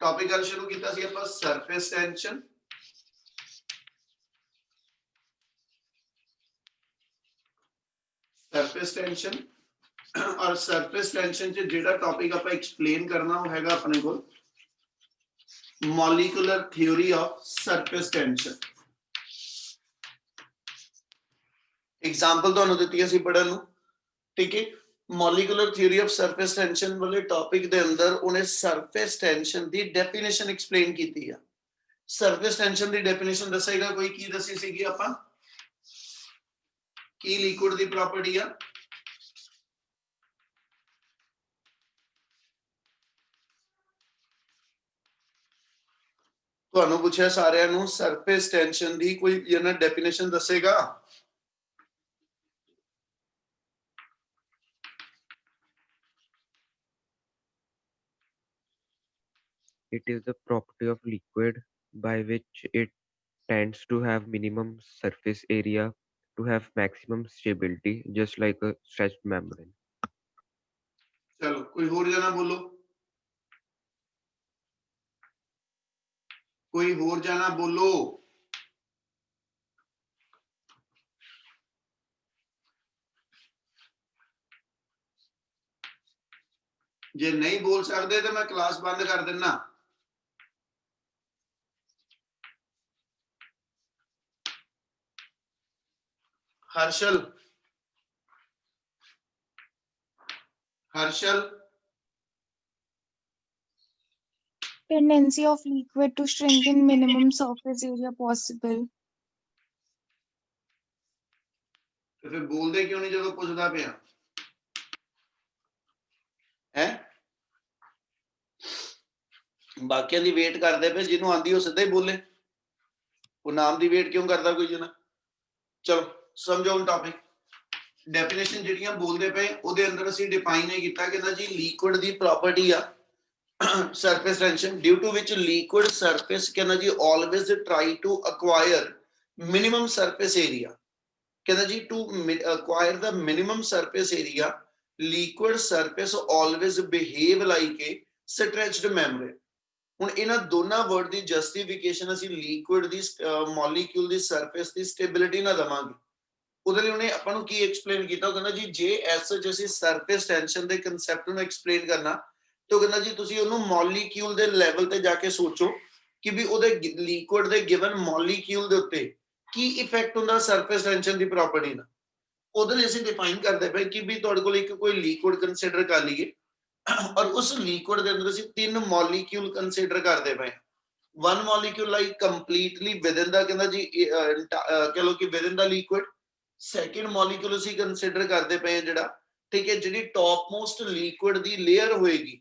Topic गल शुरू किया सी आपां सरफेस टेंशन और सरफेस टेंशन च जिहड़ा टॉपिक आपां एक्सप्लेन करना वो हैगा अपने कोल molecular theory of surface tension. Example तुहानूं दित्ती सी पढ़न नूं, ठीक है। Molecular theory of surface tension वाले टॉपिक दे अंदर उन्हें सरफेस टेंशन दी डेफिनेशन एक्सप्लेन की है। सरफेस टेंशन दी डेफिनेशन दसेगा कोई की दसी सीगी आपां की लिक्विड दी प्रॉपर्टी आ तुहानूं पुछया सारिਆਂ ਨੂੰ सरफेस टेंशन दी कोई जना definition दसेगा। It is the property of liquid by which it tends to have minimum surface area to have maximum stability, just like a stretched membrane. चलो कोई होर जना बोलो, कोई होर जाना बोलो। जे नहीं बोल सकते तो मैं क्लास बंद कर देना। Harshal, Harshal Tendency of liquid to shrink in minimum surface area possible. तो फिर बोलते क्यों नहीं जो पूछता पिया है? बाकियां दी वेट करते पे जिन्हों आंदी हो सीधा ही बोले, वो नाम दी वेट क्यों करता कोई जना। चलो समझो उन टॉपिक डेफिनेशन जिहड़ियां बोलते पे ਉਹਦੇ ਅੰਦਰ ਅਸੀਂ डिफाइन है ਕੀਤਾ कि ना जी लिक्विड दी प्रॉपर्टी आ surface tension due to which liquid surface कहना जी always try to acquire minimum surface area कहना जी to acquire the minimum surface area liquid surface always behave like a stretched membrane। ਹੁਣ ਇਹਨਾਂ ਦੋਨਾਂ ਵਰਡ ਦੀ justification ਅਸੀਂ liquid ਦੀ molecule ਦੀ surface ਦੀ stability ਨਾਲ ਦਵਾਂਗੇ। ਉਹਦੇ ਲਈ ਉਹਨੇ ਆਪਾਂ ਨੂੰ ਕੀ ਐਕਸਪਲੇਨ ਕੀਤਾ, ਉਹ ਕਹਿੰਦਾ ਜੀ ਜੇ ਐਸ ਅਸੀਂ ਸਰਫੇਸ ਟੈਂਸ਼ਨ ਦੇ ਕਨਸੈਪਟ ਨੂੰ ਐਕਸਪਲੇਨ ਕਰਨਾ ਤੇ ਉਹ ਕਹਿੰਦਾ ਜੀ ਤੁਸੀਂ ਉਹਨੂੰ ਮੋਲੀਕਿਊਲ ਦੇ ਲੈਵਲ ਤੇ ਜਾ ਕੇ ਸੋਚੋ ਕਿ ਵੀ ਉਹਦੇ ਲਿਕੁਇਡ ਦੇ ਗਿਵਨ ਮੋਲੀਕਿਊਲ ਦੇ ਉੱਤੇ ਕੀ ਇਫੈਕਟ ਹੁੰਦਾ ਸਰਫੇਸ ਟੈਂਸ਼ਨ ਦੀ ਪ੍ਰੋਪਰਟੀ ਨਾਲ। ਉਹਦੇ ਲਈ ਅਸੀਂ ਡਿਫਾਈਨ ਕਰਦੇ ਪਏ ਕਿ ਵੀ ਤੁਹਾਡੇ ਕੋਲ ਇੱਕ ਕੋਈ ਲਿਕੁਇਡ ਕੰਸੀਡਰ ਕਰ ਲਈਏ और उस लिक्विड के अंदर ਅਸੀਂ तीन मॉलिक्यूल कंसीडर करते पे। One molecule like completely within the कहंदा जी कह लो कि within the liquid. Second molecule ਅਸੀਂ कंसीडर करते पे ਜਿਹੜਾ ठीक है ਜਿਹੜੀ टॉप मोस्ट लिक्विड ਦੀ लेयर होएगी,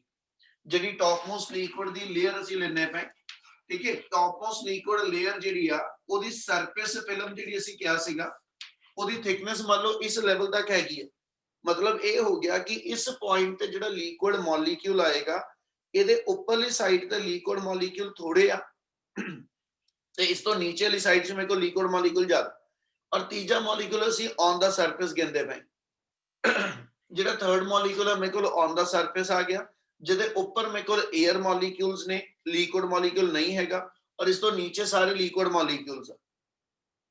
ਜਿਹੜੀ टॉप मोस्ट लिक्विड ਦੀ लेयर ਅਸੀਂ ਲੈਣੇ ਪਏ, ठीक है। टॉप मोस्ट लिक्विड लेयर ਜਿਹੜੀ ਆ ਉਹਦੀ ਸਰਫੇਸ ਫਿਲਮ ਜਿਹੜੀ ਅਸੀਂ ਕਿਹਾ ਸੀਗਾ ਉਹਦੀ ਥਿਕਨੈਸ ਮੰਨ ਲਓ ਇਸ ਲੈਵਲ ਤੱਕ ਹੈਗੀ ਹੈ। मतलब ये हो गया कि इस पॉइंट ते जिहड़ा लिक्विड मॉलिक्यूल आएगा ਇਹਦੇ ਉੱਪਰਲੀ ਸਾਈਡ ਤੇ ਲਿਕੁਇਡ ਮੋਲੀਕਿਊਲ ਥੋੜੇ ਆ ਤੇ ਇਸ ਤੋਂ ਨੀਚੇ ਵਾਲੀ ਸਾਈਡ 'ਚ ਮੇਰੇ ਕੋਲ ਲਿਕੁਇਡ ਮੋਲੀਕਿਊਲ ਜ਼ਿਆਦਾ। ਔਰ ਤੀਜਾ ਮੋਲੀਕਿਊਲ ਅਸੀਂ ਔਨ ਦਾ ਸਰਫੇਸ ਗਿਣਦੇ ਪਏ। ਜਿਹੜਾ ਥਰਡ ਮੋਲੀਕਿਊਲ ਹੈ ਮੇਰੇ ਕੋਲ ਔਨ ਦਾ ਸਰਫੇਸ ਆ ਗਿਆ, ਜਿਹਦੇ ਉੱਪਰ ਮੇਰੇ ਕੋਲ 에ਅਰ ਮੋਲੀਕਿਊਲਸ ਨੇ, ਲਿਕੁਇਡ ਮੋਲੀਕਿਊਲ ਨਹੀਂ ਹੈਗਾ, ਔਰ ਇਸ ਤੋਂ ਨੀਚੇ ਸਾਰੇ ਲਿਕੁਇਡ ਮੋਲੀਕਿਊਲਸ ਆ।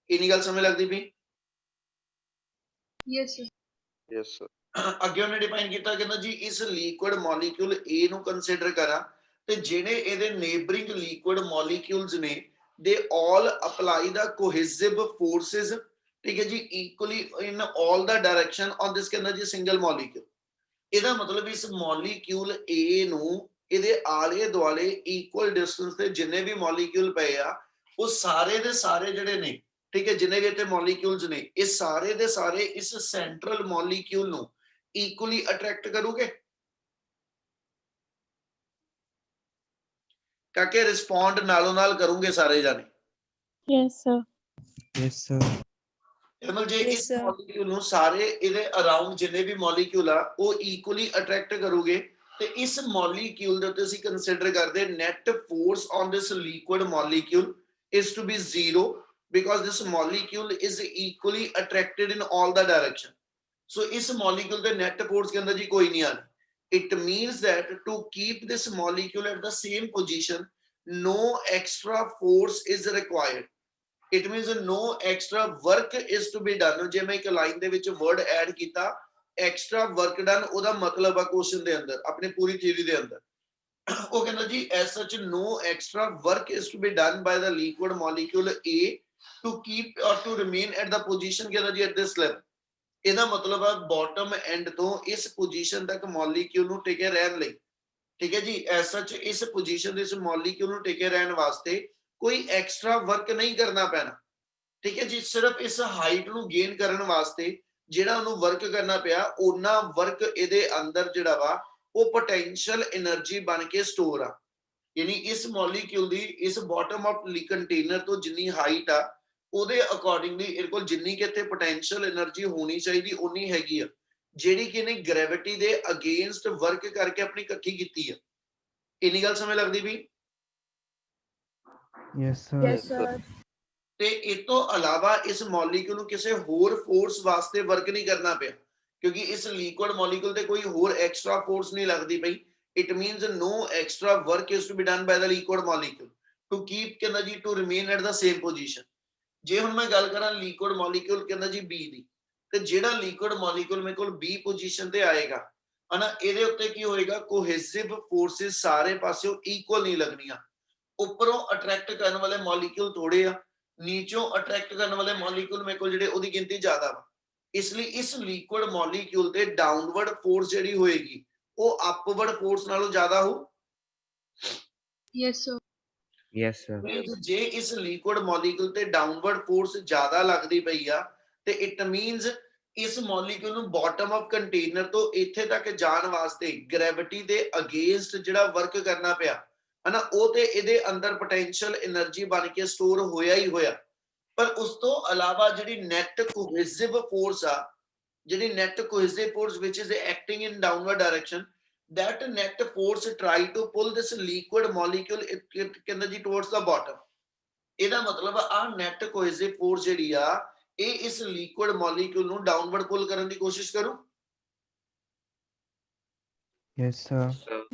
ਇੰਨੀ ਗੱਲ ਸਮਝ ਲੱਗਦੀ ਪਈ? Yes sir. Yes, sir. ਅੱਗੇ ਉਹਨੇ ਡਿਫਾਈਨ ਕੀਤਾ ਕਹਿੰਦਾ ਜੀ ਇਸ ਲਿਕੁਇਡ ਮੋਲੀਕਿਊਲ A ਨੂੰ ਕੰਸੀਡਰ ਕਰਾਂ ਤੇ ਜਿਹੜੇ ਇਹਦੇ ਨੇਬਰਿੰਗ ਲਿਕੁਇਡ ਮੋਲੀਕਿਊਲਸ ਨੇ ਦੇ ਆਲ ਅਪਲਾਈ ਦਾ ਕੋਹੇਸਿਵ ਫੋਰਸਸ, ਠੀਕ ਹੈ ਜੀ, equally in all the direction on this ਕਹਿੰਦਾ ਜੀ ਸਿੰਗਲ ਮੋਲੀਕਿਊਲ। ਇਹਦਾ ਮਤਲਬ ਇਸ ਮੋਲੀਕਿਊਲ A ਨੂੰ ਇਹਦੇ ਆਲੇ ਦੁਆਲੇ ਇਕੁਅਲ ਡਿਸਟੈਂਸ ਤੇ ਜਿੰਨੇ ਵੀ ਮੋਲੀਕਿਊਲ ਪਏ ਆ ਉਹ ਸਾਰੇ ਦੇ ਸਾਰੇ ਜਿਹੜੇ ਨੇ, ठीक है, जिन्हें भी इतने मॉलिक्यूल्स ने ये सारे दे सारे इस सेंट्रल मॉलिक्यूल नु इक्वली अट्रैक्ट करोगे? काके रिस्पोंड नालों नाल करोगे सारे जाने? Yes sir. Yes, sir. मतलब जे Yes, इस sir. मॉलिक्यूल नु सारे इधे अराउंड जिन्ने भी मॉलिक्यूल आ वो इक्वली अट्रैक्ट करोगे ते इस मॉलिक्यूल दे उत्ते असीं कंसीडर करदे net force on this liquid molecule is to be zero because this molecule is equally attracted in all the direction। so इस molecule के net force के अंदर जी कोई नहीं आ रहा, it means that to keep this molecule at the same position, no extra force is required. It means no extra work is to be done. ਜੇ ਮੈਂ ਇੱਕ ਲਾਈਨ ਦੇ ਵਿੱਚ word add ਕੀਤਾ extra work done, ਉਹਦਾ ਮਤਲਬ ਆ question ਦੇ ਅੰਦਰ ਆਪਣੀ ਪੂਰੀ ਥਿਊਰੀ ਦੇ ਅੰਦਰ ਉਹ ਕਹਿੰਦਾ ਜੀ as such no extra work is to be done by the liquid molecule A to keep or to remain at the position ਕਹਿੰਦਾ ਜੀ at this level. ਇਹਦਾ ਮਤਲਬ ਆ ਬਾਟਮ ਐਂਡ ਤੋਂ ਇਸ ਪੋਜੀਸ਼ਨ ਤੱਕ ਮੋਲੀਕਿਊਲ ਨੂੰ ਟਿਕੇ ਰਹਿਣ ਲਈ, ਠੀਕ ਹੈ ਜੀ, ਐਸ ਸੱਚ ਇਸ ਪੋਜੀਸ਼ਨ ਦੇ ਇਸ ਮੋਲੀਕਿਊਲ ਨੂੰ ਟਿਕੇ ਰਹਿਣ ਵਾਸਤੇ ਕੋਈ ਐਕਸਟਰਾ ਵਰਕ ਨਹੀਂ ਕਰਨਾ ਪੈਣਾ, ਠੀਕ ਹੈ ਜੀ। ਸਿਰਫ ਇਸ ਹਾਈਟ ਨੂੰ ਗੇਨ ਕਰਨ ਵਾਸਤੇ ਜਿਹੜਾ ਉਹਨੂੰ ਵਰਕ ਕਰਨਾ ਪਿਆ, ਉਹਨਾਂ ਵਰਕ ਇਹਦੇ ਅੰਦਰ ਜਿਹੜਾ ਵਾ ਉਹ ਪੋਟੈਂਸ਼ੀਅਲ એનર્ਜੀ ਬਣ ਕੇ ਸਟੋਰ ਆ। ਯਾਨੀ ਇਸ ਮੋਲੀਕਿਊਲ ਦੀ ਇਸ ਬਾਟਮ ਆਫ ਕੰਟੇਨਰ ਤੋਂ ਜਿੰਨੀ ਹਾਈਟ ਆ ਉਹਦੇ ਅਕੋਰਡਿੰਗਲੀ ਇਹਦੇ ਕੋਲ ਜਿੰਨੀ ਕਿ ਇੱਥੇ ਪੋਟੈਂਸ਼ੀਅਲ એનર્ਜੀ ਹੋਣੀ ਚਾਹੀਦੀ ਉਨੀ ਹੈਗੀ ਆ, ਜਿਹੜੀ ਕਿ ਇਹਨੇ ਗ੍ਰੈਵਿਟੀ ਦੇ ਅਗੇਂਸਟ ਵਰਕ ਕਰਕੇ ਆਪਣੀ ਇਕੱਠੀ ਕੀਤੀ ਆ। ਇੰਨੀ ਗੱਲ ਸਮਝ ਲੱਗਦੀ ਵੀ? Yes, sir. ਤੇ ਇਸ ਤੋਂ ਇਲਾਵਾ ਇਸ ਮੋਲੀਕਿਊਲ ਨੂੰ ਕਿਸੇ ਹੋਰ ਫੋਰਸ ਵਾਸਤੇ ਵਰਕ ਨਹੀਂ ਕਰਨਾ ਪਿਆ, ਕਿਉਂਕਿ ਇਸ ਲਿਕੁਇਡ ਮੋਲੀਕਿਊਲ ਤੇ ਕੋਈ ਹੋਰ ਐਕਸਟਰਾ ਫੋਰਸ ਨਹੀਂ ਲੱਗਦੀ ਪਈ। It means no extra work is to be done by the liquid molecule to keep ਕਹਿੰਦਾ ਜੀ to remain at the same position। ਜੇ ਹੁਣ ਮੈਂ ਗੱਲ ਕਰਾਂ ਲਿਕੁਇਡ ਮੋਲੀਕਿਊਲ ਕਹਿੰਦਾ ਜੀ B ਦੀ, ਤੇ ਜਿਹੜਾ ਲਿਕੁਇਡ ਮੋਲੀਕਿਊਲ ਮੇਰੇ ਕੋਲ B ਪੋਜੀਸ਼ਨ ਤੇ ਆਏਗਾ ਹਨਾ, ਇਹਦੇ ਉੱਤੇ ਕੀ ਹੋਏਗਾ, ਕੋਹੇਸਿਵ ਫੋਰਸਿਸ ਸਾਰੇ ਪਾਸਿਓਂ ਇਕੁਅਲ ਨਹੀਂ ਲੱਗਣੀਆਂ। ਉੱਪਰੋਂ ਅਟਰੈਕਟ ਕਰਨ ਵਾਲੇ ਮੋਲੀਕਿਊਲ ਥੋੜੇ ਆ, ਨੀਚੋਂ ਅਟਰੈਕਟ ਕਰਨ ਵਾਲੇ ਮੋਲੀਕਿਊਲ ਮੇਰੇ ਕੋਲ ਜਿਹੜੇ ਉਹਦੀ ਗਿਣਤੀ ਜ਼ਿਆਦਾ ਵਾ। ਇਸ ਲਈ ਇਸ ਲਿਕੁਇਡ ਮੋਲੀਕਿਊਲ ਤੇ ਡਾਊਨਵਰਡ ਫੋਰਸ ਜਿਹੜੀ ਹੋਏਗੀ ਉਹ ਅਪਵਰਡ ਫੋਰਸ ਨਾਲੋਂ ਜ਼ਿਆਦਾ ਹੋ। Yes, sir. Yes, sir. ਜੇ ਇਸ ਲਿਕੁਇਡ ਮੋਲੀਕਿਊਲ ਤੇ ਡਾਊਨਵਰਡ ਫੋਰਸ ਜ਼ਿਆਦਾ ਲੱਗਦੀ ਪਈ ਆ ਤੇ ਇਟ ਮੀਨਸ ਇਸ ਮੋਲੀਕਿਊਲ ਨੂੰ ਬਾਟਮ ਆਫ ਕੰਟੇਨਰ ਤੋਂ ਇੱਥੇ ਤੱਕ ਜਾਣ ਵਾਸਤੇ ਗ੍ਰੈਵਿਟੀ ਦੇ ਅਗੇਂਸਟ ਜਿਹੜਾ ਵਰਕ ਕਰਨਾ ਪਿਆ ਹਨਾ, ਉਹ ਤੇ ਇਹਦੇ ਅੰਦਰ ਪੋਟੈਂਸ਼ੀਅਲ એનર્ਜੀ ਬਣ ਕੇ ਸਟੋਰ ਹੋਇਆ ਹੀ ਹੋਇਆ। ਪਰ ਉਸ ਤੋਂ ਇਲਾਵਾ ਜਿਹੜੀ ਨੈਟ ਕੋਹੇਸਿਵ ਫੋਰਸ ਆ, ਜਿਹੜੀ net cohesive force which is acting in downward direction, that net force try to pull this liquid molecule ਕਹਿੰਦਾ ਜੀ towards the bottom। ਇਹਦਾ ਮਤਲਬ ਆ ਨੈਟ ਕੋਹੇਸਿਵ ਫੋਰਸ ਜਿਹੜੀ ਆ ਇਹ ਇਸ ਲਿਕੁਇਡ ਮੋਲੀਕਿਊਲ ਨੂੰ ਡਾਊਨਵਰਡ ਪੁੱਲ ਕਰਨ ਦੀ ਕੋਸ਼ਿਸ਼ ਕਰੂ। Yes, sir.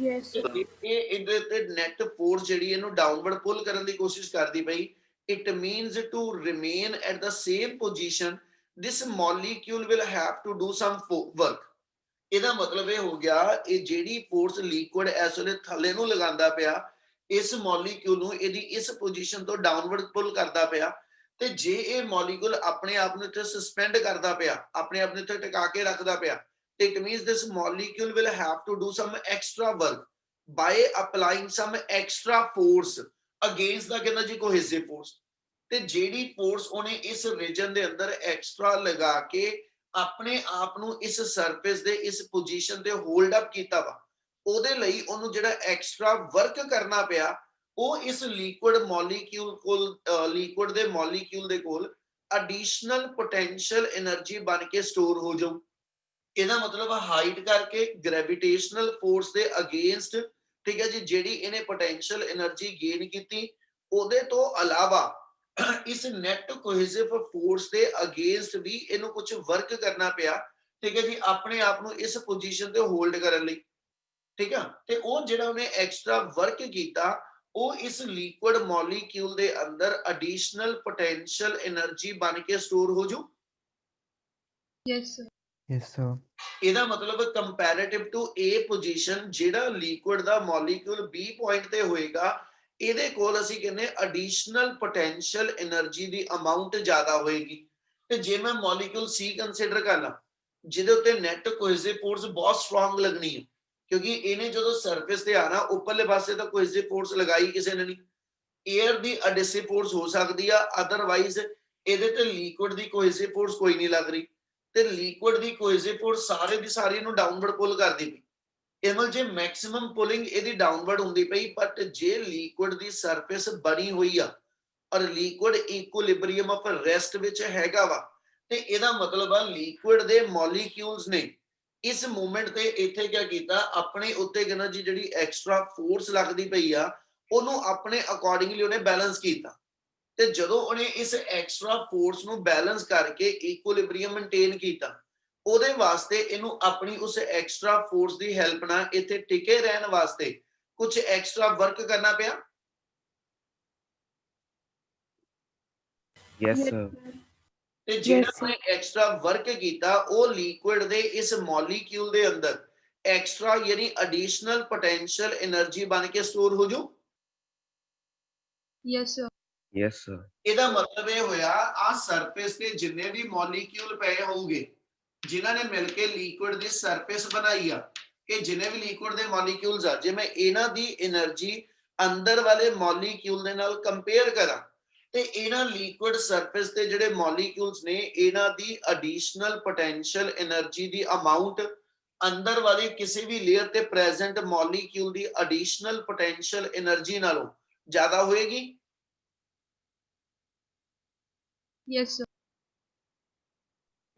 Yes, sir. ਇਹ ਇਹਦੇ ਤੇ ਨੈਟ ਫੋਰਸ ਜਿਹੜੀ ਇਹਨੂੰ ਡਾਊਨਵਰਡ ਪੁੱਲ ਕਰਨ ਦੀ ਕੋਸ਼ਿਸ਼ ਕਰਦੀ ਪਈ। It means to remain at the same position this molecule will have to do some work। ਇਹਦਾ ਮਤਲਬ ਇਹ ਹੋ ਗਿਆ ਇਹ ਜਿਹੜੀ ਫੋਰਸ ਲਿਕੁਇਡ ਇਸ ਵੇਲੇ ਥੱਲੇ ਨੂੰ ਲਗਾਉਂਦਾ ਪਿਆ ਇਸ ਮੋਲੀਕਿਊਲ ਨੂੰ ਇਹਦੀ ਇਸ ਪੋਜੀਸ਼ਨ ਤੋਂ ਡਾਊਨਵਰਡ ਪੁੱਲ ਕਰਦਾ ਪਿਆ, ਤੇ ਜੇ ਇਹ ਮੋਲੀਕਿਊਲ ਆਪਣੇ ਆਪ ਨੂੰ ਇੱਥੇ ਸਸਪੈਂਡ ਕਰਦਾ ਪਿਆ, ਆਪਣੇ ਆਪ ਨੂੰ ਇੱਥੇ ਟਿਕਾ ਕੇ ਰੱਖਦਾ ਪਿਆ, ਤੇ it means this molecule will have to do some extra work by applying some extra force against the ਕਹਿੰਦਾ ਜੀ ਕੋਹੇਸਿਵ ਫੋਰਸ। ਤੇ ਜਿਹੜੀ ਫੋਰਸ ਉਹਨੇ ਇਸ ਰੀਜਨ ਦੇ ਅੰਦਰ ਐਕਸਟਰਾ ਲਗਾ ਕੇ ਆਪਣੇ ਆਪ ਨੂੰ ਇਸ ਸਰਫੇਸ ਦੇ ਇਸ ਪੋਜੀਸ਼ਨ ਤੇ ਹੋਲਡ ਅਪ ਕੀਤਾ ਵਾ, ਉਹਦੇ ਲਈ ਉਹਨੂੰ ਜਿਹੜਾ ਐਕਸਟਰਾ ਵਰਕ ਕਰਨਾ ਪਿਆ ਉਹ ਇਸ ਲਿਕੁਇਡ ਮੋਲੀਕਿਊਲ ਕੋਲ ਲਿਕੁਇਡ ਦੇ ਮੋਲੀਕਿਊਲ ਦੇ ਕੋਲ ਐਡੀਸ਼ਨਲ ਪੋਟੈਂਸ਼ੀਅਲ એનર્ਜੀ ਬਣ ਕੇ ਸਟੋਰ ਹੋ ਜਾਊ। ਇਹਦਾ ਮਤਲਬ ਹਾਈਟ ਕਰਕੇ ਗ੍ਰੈਵਿਟੇਸ਼ਨਲ ਫੋਰਸ ਦੇ ਅਗੇਂਸਟ, ਠੀਕ ਹੈ ਜੀ, ਜਿਹੜੀ ਇਹਨੇ ਪੋਟੈਂਸ਼ੀਅਲ એનર્ਜੀ ਗੇਨ ਕੀਤੀ ਉਹਦੇ ਤੋਂ ਇਲਾਵਾ ਇਸ ਨੈਟ ਕੋਹੇਸਿਵ ਫੋਰਸ ਦੇ ਅਗੇਂਸਟ ਵੀ ਇਹਨੂੰ ਕੁਝ ਵਰਕ ਕਰਨਾ ਪਿਆ, ਠੀਕ ਹੈ ਜੀ, ਆਪਣੇ ਆਪ ਨੂੰ ਇਸ ਪੋਜੀਸ਼ਨ ਤੇ ਹੋਲਡ ਕਰਨ ਲਈ, ਠੀਕ ਆ। ਤੇ ਉਹ ਜਿਹੜਾ ਉਹਨੇ ਐਕਸਟਰਾ ਵਰਕ ਕੀਤਾ ਉਹ ਇਸ ਲਿਕੁਇਡ ਮੋਲੀਕਿਊਲ ਦੇ ਅੰਦਰ ਐਡੀਸ਼ਨਲ ਪੋਟੈਂਸ਼ੀਅਲ એનર્ਜੀ ਬਣ ਕੇ ਸਟੋਰ ਹੋ ਜੂ। Yes, sir. Yes, sir. ਇਹਦਾ ਮਤਲਬ ਕੰਪੈਰੀਟਿਵ ਟੂ A ਪੋਜੀਸ਼ਨ ਜਿਹੜਾ ਲਿਕੁਇਡ ਦਾ ਮੋਲੀਕਿਊਲ B ਪੁਆਇੰਟ ਤੇ ਹੋਏਗਾ ਇਹਦੇ ਕੋਲ ਅਸੀਂ ਕਹਿੰਦੇ ਐਡੀਸ਼ਨਲ ਪੋਟੈਂਸ਼ੀਅਲ એનર્ਜੀ ਦੀ ਅਮਾਉਂਟ ਜ਼ਿਆਦਾ ਹੋਏਗੀ। ਤੇ ਜੇ ਮੈਂ ਮੋਲੀਕਿਊਲ C ਕੰਸੀਡਰ ਕਰ ਲਾਂ ਜਿਹਦੇ ਉੱਤੇ ਨੈਟ ਕੋਹੇਸਿਵ ਫੋਰਸ ਬਹੁਤ ਸਟਰੋਂਗ ਲੱਗਣੀ ਹੈ, ਕਿਉਂਕਿ ਇਹਨੇ ਜਦੋਂ ਸਰਫੇਸ ਤੇ ਆਣਾ ਉੱਪਰਲੇ ਪਾਸੇ ਤਾਂ ਕੋਹੇਸਿਵ ਫੋਰਸ ਲਗਾਈ ਕਿਸੇ ਨੇ ਨਹੀਂ, 에ਅਰ ਦੀ ਐਡਿਸਿਵ ਫੋਰਸ ਹੋ ਸਕਦੀ ਆ, ਅਦਰਵਾਈਜ਼ ਇਹਦੇ ਤੇ ਲਿਕੁਇਡ ਦੀ ਕੋਹੇਸਿਵ ਫੋਰਸ ਕੋਈ ਨਹੀਂ ਲੱਗ ਰਹੀ, ਤੇ ਲਿਕੁਇਡ ਦੀ ਕੋਹੇਸਿਵ ਫੋਰਸ ਸਾਰੇ ਦੀ ਸਾਰੀ ਨੂੰ ਡਾਊਨਵਰਡ ਪੁੱਲ ਕਰਦੀ ਪਈ। ਇਹਮਲ ਜੇ ਮੈਕਸਿਮਮ ਪੁਲਿੰਗ ਇਹਦੀ ਡਾਊਨਵਰਡ ਹੁੰਦੀ ਪਈ, ਬਟ ਜੇ ਲਿਕੁਇਡ ਦੀ ਸਰਫੇਸ ਬਣੀ ਹੋਈ ਆ ਔਰ ਲਿਕੁਇਡ ਇਕੁਇਲਿਬਰੀਅਮ ਆਫ ਰੈਸਟ ਵਿੱਚ ਹੈਗਾ ਵਾ, ਤੇ ਇਹਦਾ ਮਤਲਬ ਆ ਲਿਕੁਇਡ ਦੇ ਮੋਲੀਕਿਊਲਸ ਨੇ ਇਸ ਮੂਵਮੈਂਟ ਤੇ ਇੱਥੇ ਕੀ ਕੀਤਾ, ਆਪਣੇ ਉੱਤੇ ਕਹਿੰਦਾ ਜੀ ਜਿਹੜੀ ਐਕਸਟਰਾ ਫੋਰਸ ਲੱਗਦੀ ਪਈ ਆ ਉਹਨੂੰ ਆਪਣੇ ਅਕੋਰਡਿੰਗਲੀ ਉਹਨੇ ਬੈਲੈਂਸ ਕੀਤਾ। ਤੇ ਜਦੋਂ ਉਹਨੇ ਇਸ ਐਕਸਟਰਾ ਫੋਰਸ ਨੂੰ ਬੈਲੈਂਸ ਕਰਕੇ ਇਕੁਇਲਿਬਰੀਅਮ ਮੇਨਟੇਨ ਕੀਤਾ, ਉਹਦੇ ਵਾਸਤੇ ਇਹਨੂੰ ਆਪਣੀ ਉਸ ਐਕਸਟਰਾ ਫੋਰਸ ਦੀ ਹੈਲਪ ਨਾਲ ਇੱਥੇ ਟਿਕੇ ਰਹਿਣ ਵਾਸਤੇ ਕੁਝ ਐਕਸਟਰਾ ਵਰਕ ਕਰਨਾ ਪਿਆ। Yes, Yes, sir. sir. ਤੇ ਜਿਹੜਾ Yes, sir. ਉਹਨੇ ਐਕਸਟਰਾ ਵਰਕ ਕੀਤਾ ਉਹ ਲਿਕੁਇਡ ਦੇ ਇਸ ਮੋਲੀਕਿਊਲ ਦੇ ਅੰਦਰ ਐਕਸਟਰਾ ਯਾਨੀ ਐਡੀਸ਼ਨਲ ਪੋਟੈਂਸ਼ੀਅਲ એનર્ਜੀ ਬਣ ਕੇ ਸਟੋਰ ਹੋ ਜੂ। Yes, sir. Yes, sir. ਇਹਦਾ ਮਤਲਬ ਇਹ ਹੋਇਆ ਆ ਸਰਫੇਸ ਤੇ ਜਿੰਨੇ ਵੀ ਮੋਲੀਕਿਊਲ ਪਏ ਹੋਊਗੇ ਜਿਨ੍ਹਾਂ ਨੇ ਮਿਲ ਕੇ ਲਿਕੁਇਡ ਦੀ ਸਰਫੇਸ ਬਣਾਈ ਆ, ਇਹ ਜਿੰਨੇ ਵੀ ਲਿਕੁਇਡ ਦੇ ਮੋਲੀਕਿਊਲਸ ਆ, ਜੇ ਮੈਂ ਇਹਨਾਂ ਦੀ એનર્ਜੀ ਅੰਦਰ ਵਾਲੇ ਮੋਲੀਕਿਊਲ ਦੇ ਨਾਲ ਕੰਪੇਅਰ ਕਰਾਂ ਤੇ ਇਹਨਾਂ ਲਿਕੁਇਡ ਸਰਫੇਸ ਤੇ ਜਿਹੜੇ ਮੋਲੀਕਿਊਲਸ ਨੇ ਇਹਨਾਂ ਦੀ ਐਡੀਸ਼ਨਲ ਪੋਟੈਂਸ਼ੀਅਲ એનર્ਜੀ ਦੀ ਅਮਾਉਂਟ ਅੰਦਰ ਵਾਲੀ ਕਿਸੇ ਵੀ ਲੇਅਰ ਤੇ ਪ੍ਰੈਜ਼ੈਂਟ ਮੋਲੀਕਿਊਲ ਦੀ ਐਡੀਸ਼ਨਲ ਪੋਟੈਂਸ਼ੀਅਲ એનર્ਜੀ ਨਾਲੋਂ ਜ਼ਿਆਦਾ ਹੋਏਗੀ। Yes, sir.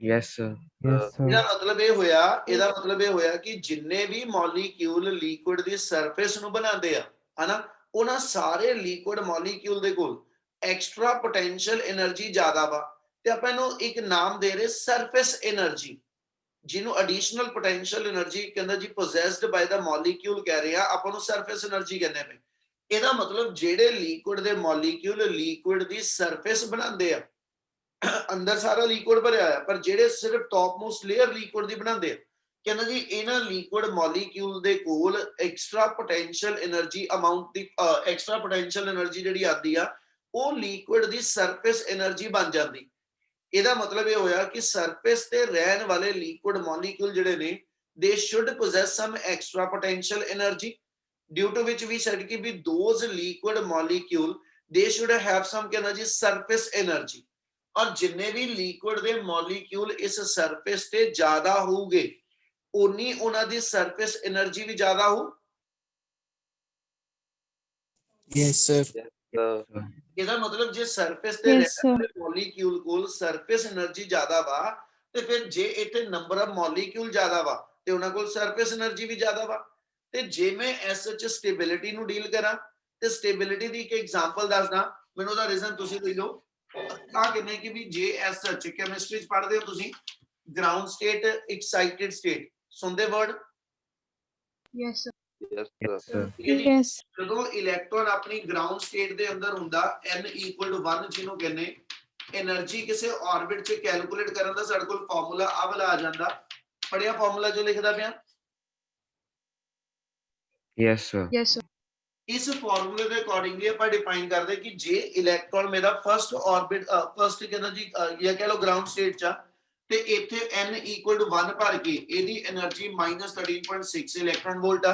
Yes, sir. Yes, ਇਹਦਾ sir. ਮਤਲਬ ਇਹ ਹੋਇਆ ਕਿ ਜਿੰਨੇ ਵੀ ਮੋਲੀਕਿਊਲ ਲਿਕੁਇਡ ਦੀ ਸਰਫੇਸ ਨੂੰ ਬਣਾਉਂਦੇ ਆ ਹਨਾ, ਉਹਨਾਂ ਸਾਰੇ ਲਿਕੁਇਡ ਮੋਲੀਕਿਊਲ ਦੇ ਕੋਲ ਐਕਸਟਰਾ ਪੋਟੈਂਸ਼ੀਅਲ એનર્ਜੀ ਜ਼ਿਆਦਾ ਵਾ ਤੇ ਆਪਾਂ ਇਹਨੂੰ ਇੱਕ ਨਾਮ ਦੇ ਰਹੇ ਸਰਫੇਸ એનર્ਜੀ, ਜਿਹਨੂੰ ਐਡੀਸ਼ਨਲ ਪੋਟੈਂਸ਼ੀਅਲ એનર્ਜੀ ਕਹਿੰਦਾ ਜੀ ਪੋਸੈਸਡ ਬਾਈ ਦਾ ਮੋਲੀਕਿਊਲ ਕਹਿ ਰਹੇ ਆ, ਆਪਾਂ ਨੂੰ ਸਰਫੇਸ એનર્ਜੀ ਕਹਿੰਦੇ ਪਏ। ਇਹਦਾ ਮਤਲਬ ਜਿਹੜੇ ਲਿਕੁਇਡ ਦੇ ਮੋਲੀਕਿਊਲ ਲਿਕੁਇਡ ਦੀ ਸਰਫੇਸ ਬਣਾਉਂਦੇ ਆ, ਅੰਦਰ ਸਾਰਾ ਲਿਕੁਇਡ ਭਰਿਆ ਆ, ਪਰ ਜਿਹੜੇ ਸਿਰਫ ਟੌਪ ਮੋਸਟ ਲੇਅਰ ਲਿਕੁਇਡ ਦੀ ਬਣਾਉਂਦੇ ਆ, ਕਹਿੰਦਾ ਜੀ ਇਹਨਾਂ ਲਿਕੁਇਡ ਮੋਲੀਕਿਊਲ ਦੇ ਕੋਲ ਐਕਸਟਰਾ ਪੋਟੈਂਸ਼ੀਅਲ એનર્ਜੀ ਅਮਾਉਂਟ ਦੀ ਐਕਸਟਰਾ ਪੋਟੈਂਸ਼ੀਅਲ એનર્ਜੀ ਜਿਹੜੀ ਆਦੀ ਆ ਉਹ ਲਿਕੁਇਡ ਦੀ ਸਰਫੇਸ એનર્ਜੀ ਬਣ ਜਾਂਦੀ। ਇਹਦਾ ਮਤਲਬ ਇਹ ਹੋਇਆ ਕਿ ਸਰਫੇਸ ਤੇ ਰਹਿਣ ਵਾਲੇ ਲਿਕੁਇਡ ਮੋਲੀਕਿਊਲ ਜਿਹੜੇ ਨੇ ਦੇ should possess some extra potential energy, due to which we said ਕਿ ਵੀ those liquid molecule they should have some energy surface energy, ਔਰ ਜਿੰਨੇ ਵੀ ਲਿਕੁਇਡ ਦੇ ਮੋਲੀਕਿਊਲ ਇਸ ਸਰਫੇਸ ਤੇ ਜ਼ਿਆਦਾ ਹੋਊਗੇ ਉਨੀ ਉਹਨਾਂ ਦੀ ਸਰਫੇਸ એનર્ਜੀ ਵੀ ਜ਼ਿਆਦਾ ਹੋ। Yes, sir. Sir. ਇਹਦਾ ਮਤਲਬ ਜੇ ਸਰਫੇਸ ਤੇ Yes, sir. ਰਹਿਣ ਵਾਲੇ ਮੋਲੀਕਿਊਲ ਕੋਲ ਸਰਫੇਸ એનર્ਜੀ ਜ਼ਿਆਦਾ ਵਾ ਤੇ ਫਿਰ ਜੇ ਇੱਥੇ ਨੰਬਰ ਆਫ ਮੋਲੀਕਿਊਲ ਜ਼ਿਆਦਾ ਵਾ ਤੇ ਉਹਨਾਂ ਕੋਲ ਸਰਫੇਸ એનર્ਜੀ ਵੀ ਜ਼ਿਆਦਾ ਵਾ। ਤੇ ਜੇ ਮੈਂ ਐਸ ਐਚ ਸਟੇਬਿਲਿਟੀ ਨੂੰ ਡੀਲ ਕਰਾਂ ਤੇ ਸਟੇਬਿਲਿਟੀ ਦੀ ਇੱਕ ਐਗਜ਼ਾਮਪਲ ਦੱਸਦਾ, ਮੈਨੂੰ ਉਹਦਾ ਰੀਜ਼ਨ ਤੁਸੀਂ ਦੇ ਦਿਓ। ਆ ਕਿੰਨੇ ਕਿ ਵੀ ਜੇ ਐਸ ਐਚ ਕੈਮਿਸਟਰੀ ਚ ਪੜ੍ਹਦੇ ਹੋ ਤੁਸੀਂ, ਗਰਾਊਂਡ ਸਟੇਟ ਐਕਸਾਈਟਿਡ ਸਟੇਟ ਸੁਣਦੇ word? Yes, sir. Yes, sir. ਠੀਕ ਹੈ ਜੀ। Yes. ਜਦੋਂ ਇਲੈਕਟ੍ਰੋਨ ਆਪਣੀ ਗਰਾਊਂਡ ਸਟੇਟ ਦੇ ਅੰਦਰ ਹੁੰਦਾ n = 1 ਜਿਹਨੂੰ ਕਹਿੰਦੇ એનર્ਜੀ ਕਿਸੇ ਆਰਬਿਟ 'ਚ ਕੈਲਕੂਲੇਟ ਕਰਨ ਦਾ ਸਾਡੇ ਕੋਲ ਫਾਰਮੂਲਾ ਆ ਵਾਲਾ ਆ ਜਾਂਦਾ, ਪੜਿਆ ਫਾਰਮੂਲਾ ਜੋ ਲਿਖਦਾ ਪਿਆ। Yes, sir. Yes, sir. ਇਸ ਫਾਰਮੂਲੇ ਦੇ ਅਕੋਰਡਿੰਗਲੀ ਆਪਾਂ ਡਿਫਾਈਨ ਕਰਦੇ ਕਿ ਜੇ ਇਲੈਕਟ੍ਰੋਨ ਮੇਰਾ ਫਰਸਟ ਆਰਬਿਟ ਫਰਸਟ ਕਹਿੰਦਾ ਜੀ ਜਾਂ ਕਹ ਲਓ ਗਰਾਊਂਡ ਸਟੇਟ 'ਚ ਤੇ ਇੱਥੇ n = 1 ਭਰ ਕੇ ਇਹਦੀ એનર્ਜੀ -13.6 ਇਲੈਕਟ੍ਰੋਨ ਵੋਲਟ ਆ।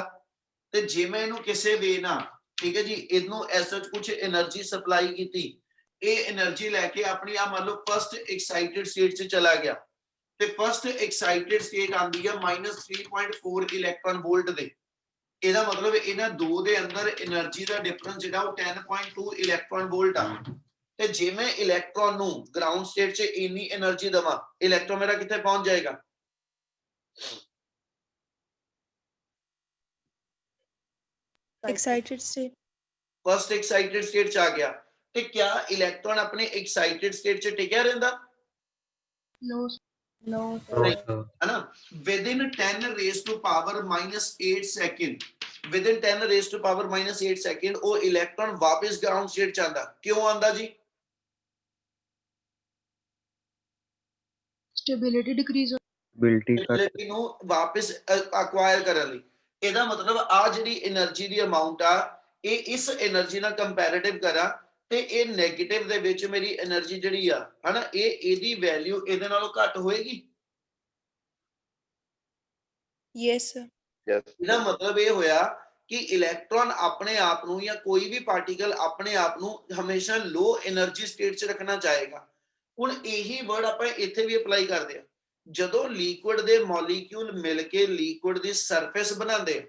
ਤੇ ਜੇ ਮੈਂ ਇਹਨੂੰ ਕਿਸੇ ਵੇ ਨਾਲ, ਠੀਕ ਹੈ ਜੀ, ਇਹਨੂੰ ਐਸ ਐਚ ਕੁਝ એનર્ਜੀ ਸਪਲਾਈ ਕੀਤੀ, ਇਹ એનર્ਜੀ ਲੈ ਕੇ ਆਪਣੀ ਆ ਮੰਨ ਲਓ ਫਰਸਟ ਐਕਸਾਈਟਿਡ ਸਟੇਟ 'ਚ ਚਲਾ ਗਿਆ ਤੇ ਫਰਸਟ ਐਕਸਾਈਟਿਡ ਸਟੇਟ ਆਂਦੀ ਆ -3.4 ਇਲੈਕਟ੍ਰੋਨ ਵੋਲਟ ਦੇ। ਇਹਦਾ ਮਤਲਬ ਇਹਨਾਂ ਦੋ ਦੇ ਅੰਦਰ એનર્ਜੀ ਦਾ ਡਿਫਰੈਂਸ ਜਿਹੜਾ ਉਹ 10.2 ਇਲੈਕਟ੍ਰੋਨ ਵੋਲਟ ਆ। ਤੇ ਜੇ ਮੈਂ ਇਲੈਕਟ੍ਰੋਨ ਨੂੰ ਗਰਾਊਂਡ ਸਟੇਟ 'ਚ ਇੰਨੀ એનર્ਜੀ ਦਵਾਂ, ਇਲੈਕਟ੍ਰੋਨ ਮੇਰਾ ਕਿੱਥੇ ਪਹੁੰਚ ਜਾਏਗਾ? Excited state. First excited state 'ਚ ਆ ਗਿਆ ਤੇ ਕਿਆ ਇਲੈਕਟ੍ਰੋਨ ਆਪਣੇ ਐਕਸਾਈਟਿਡ ਸਟੇਟ 'ਚ ਟਿਕਿਆ ਰਹਿੰਦਾ? No, sir. No, No, sir. sir. है ना? Within 10 raised to power -8 second, within 10 raised to power -8 second ਉਹ ਇਲੈਕਟ੍ਰੋਨ ਵਾਪਸ ਗਰਾਊਂਡ ਸਟੇਟ 'ਚ ਆਂਦਾ। ਕਿਉਂ ਆਂਦਾ ਜੀ? Stability decrease. Stability cut. Stability ਨੂੰ ਵਾਪਸ ਅਕਵਾਇਰ ਕਰਨ ਲਈ। ਇਹਦਾ ਮਤਲਬ ਆ ਜਿਹੜੀ એનર્ਜੀ ਦੀ ਅਮਾਉਂਟ ਆ ਇਹ ਇਸ એનર્ਜੀ ਨਾਲ ਕੰਪੈਰੀਟਿਵ ਕਰਾਂ ਤੇ ਇਹ 네ਗੇਟਿਵ ਦੇ ਵਿੱਚ ਮੇਰੀ એનર્ਜੀ ਜਿਹੜੀ ਆ ਹਨਾ, ਇਹ ਇਹਦੀ ਵੈਲਿਊ ਇਹਦੇ ਨਾਲੋਂ ਘੱਟ ਹੋਏਗੀ। Yes, sir. ਇਹਦਾ ਮਤਲਬ ਇਹ ਹੋਇਆ ਕਿ ਇਲੈਕਟ੍ਰੋਨ ਆਪਣੇ ਆਪ ਨੂੰ ਜਾਂ ਕੋਈ ਵੀ ਪਾਰਟੀਕਲ ਆਪਣੇ ਆਪ ਨੂੰ ਹਮੇਸ਼ਾ ਲੋ એનર્ਜੀ ਸਟੇਟ 'ਚ ਰੱਖਣਾ ਚਾਹੇਗਾ। ਹੁਣ ਇਹੀ ਵਰਡ ਆਪਾਂ ਇੱਥੇ ਵੀ ਅਪਲਾਈ ਕਰਦੇ ਆ। ਜਦੋਂ ਲਿਕੁਇਡ ਦੇ ਮੋਲੀਕਿਊਲ ਮਿਲ ਕੇ ਲਿਕੁਇਡ ਦੀ ਸਰਫੇਸ ਬਣਾਉਂਦੇ ਆ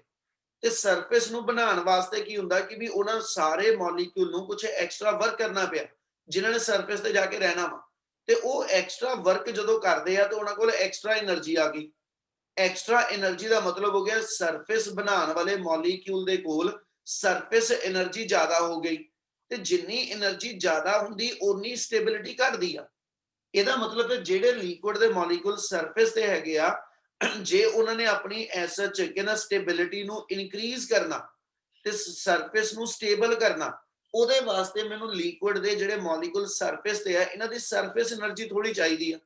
ਤੇ ਸਰਫੇਸ ਨੂੰ ਬਣਾਉਣ ਵਾਸਤੇ ਕੀ ਹੁੰਦਾ ਕਿ ਵੀ ਉਹਨਾਂ ਸਾਰੇ ਮੋਲੀਕਿਊਲ ਨੂੰ ਕੁਝ ਐਕਸਟਰਾ ਵਰਕ ਕਰਨਾ ਪਿਆ, ਜਿਨ੍ਹਾਂ ਨੇ ਸਰਫੇਸ ਤੇ ਜਾ ਕੇ ਰਹਿਣਾ ਵਾ। ਤੇ ਉਹ ਐਕਸਟਰਾ ਵਰਕ ਜਦੋਂ ਕਰਦੇ ਆ ਤੇ ਉਹਨਾਂ ਕੋਲ ਐਕਸਟਰਾ એનર્ਜੀ ਆ ਗਈ। ਐਕਸਟਰਾ એનર્ਜੀ ਦਾ ਮਤਲਬ ਹੋ ਗਿਆ ਸਰਫੇਸ ਬਣਾਉਣ ਵਾਲੇ ਮੋਲੀਕਿਊਲ ਦੇ ਕੋਲ ਸਰਫੇਸ એનર્ਜੀ ਜ਼ਿਆਦਾ ਹੋ ਗਈ ਤੇ ਜਿੰਨੀ એનર્ਜੀ ਜ਼ਿਆਦਾ ਹੁੰਦੀ ਓਨੀ ਸਟੇਬਿਲਿਟੀ ਘਟਦੀ ਆ। ਇਹਦਾ ਮਤਲਬ ਹੈ ਜਿਹੜੇ ਲਿਕੁਇਡ ਦੇ ਮੋਲੀਕੂਲ ਸਰਫੇਸ ਤੇ ਹੈਗੇ ਆ, ਜੇ ਉਹਨਾਂ ਨੇ ਆਪਣੀ ਐਸਐਚ ਕਹਿੰਦਾ ਸਟੇਬਿਲਿਟੀ ਨੂੰ ਇਨਕਰੀਜ਼ ਕਰਨਾ ਤੇ ਸਰਫੇਸ ਨੂੰ ਸਟੇਬਲ ਕਰਨਾ, ਉਹਦੇ ਵਾਸਤੇ ਮੈਨੂੰ ਲਿਕੁਇਡ ਦੇ ਜਿਹੜੇ ਮੋਲੀਕੂਲ ਸਰਫੇਸ ਤੇ ਆ ਇਹਨਾਂ ਦੀ ਸਰਫੇਸ એનર્ਜੀ ਥੋੜੀ ਚਾਹੀਦੀ ਆ।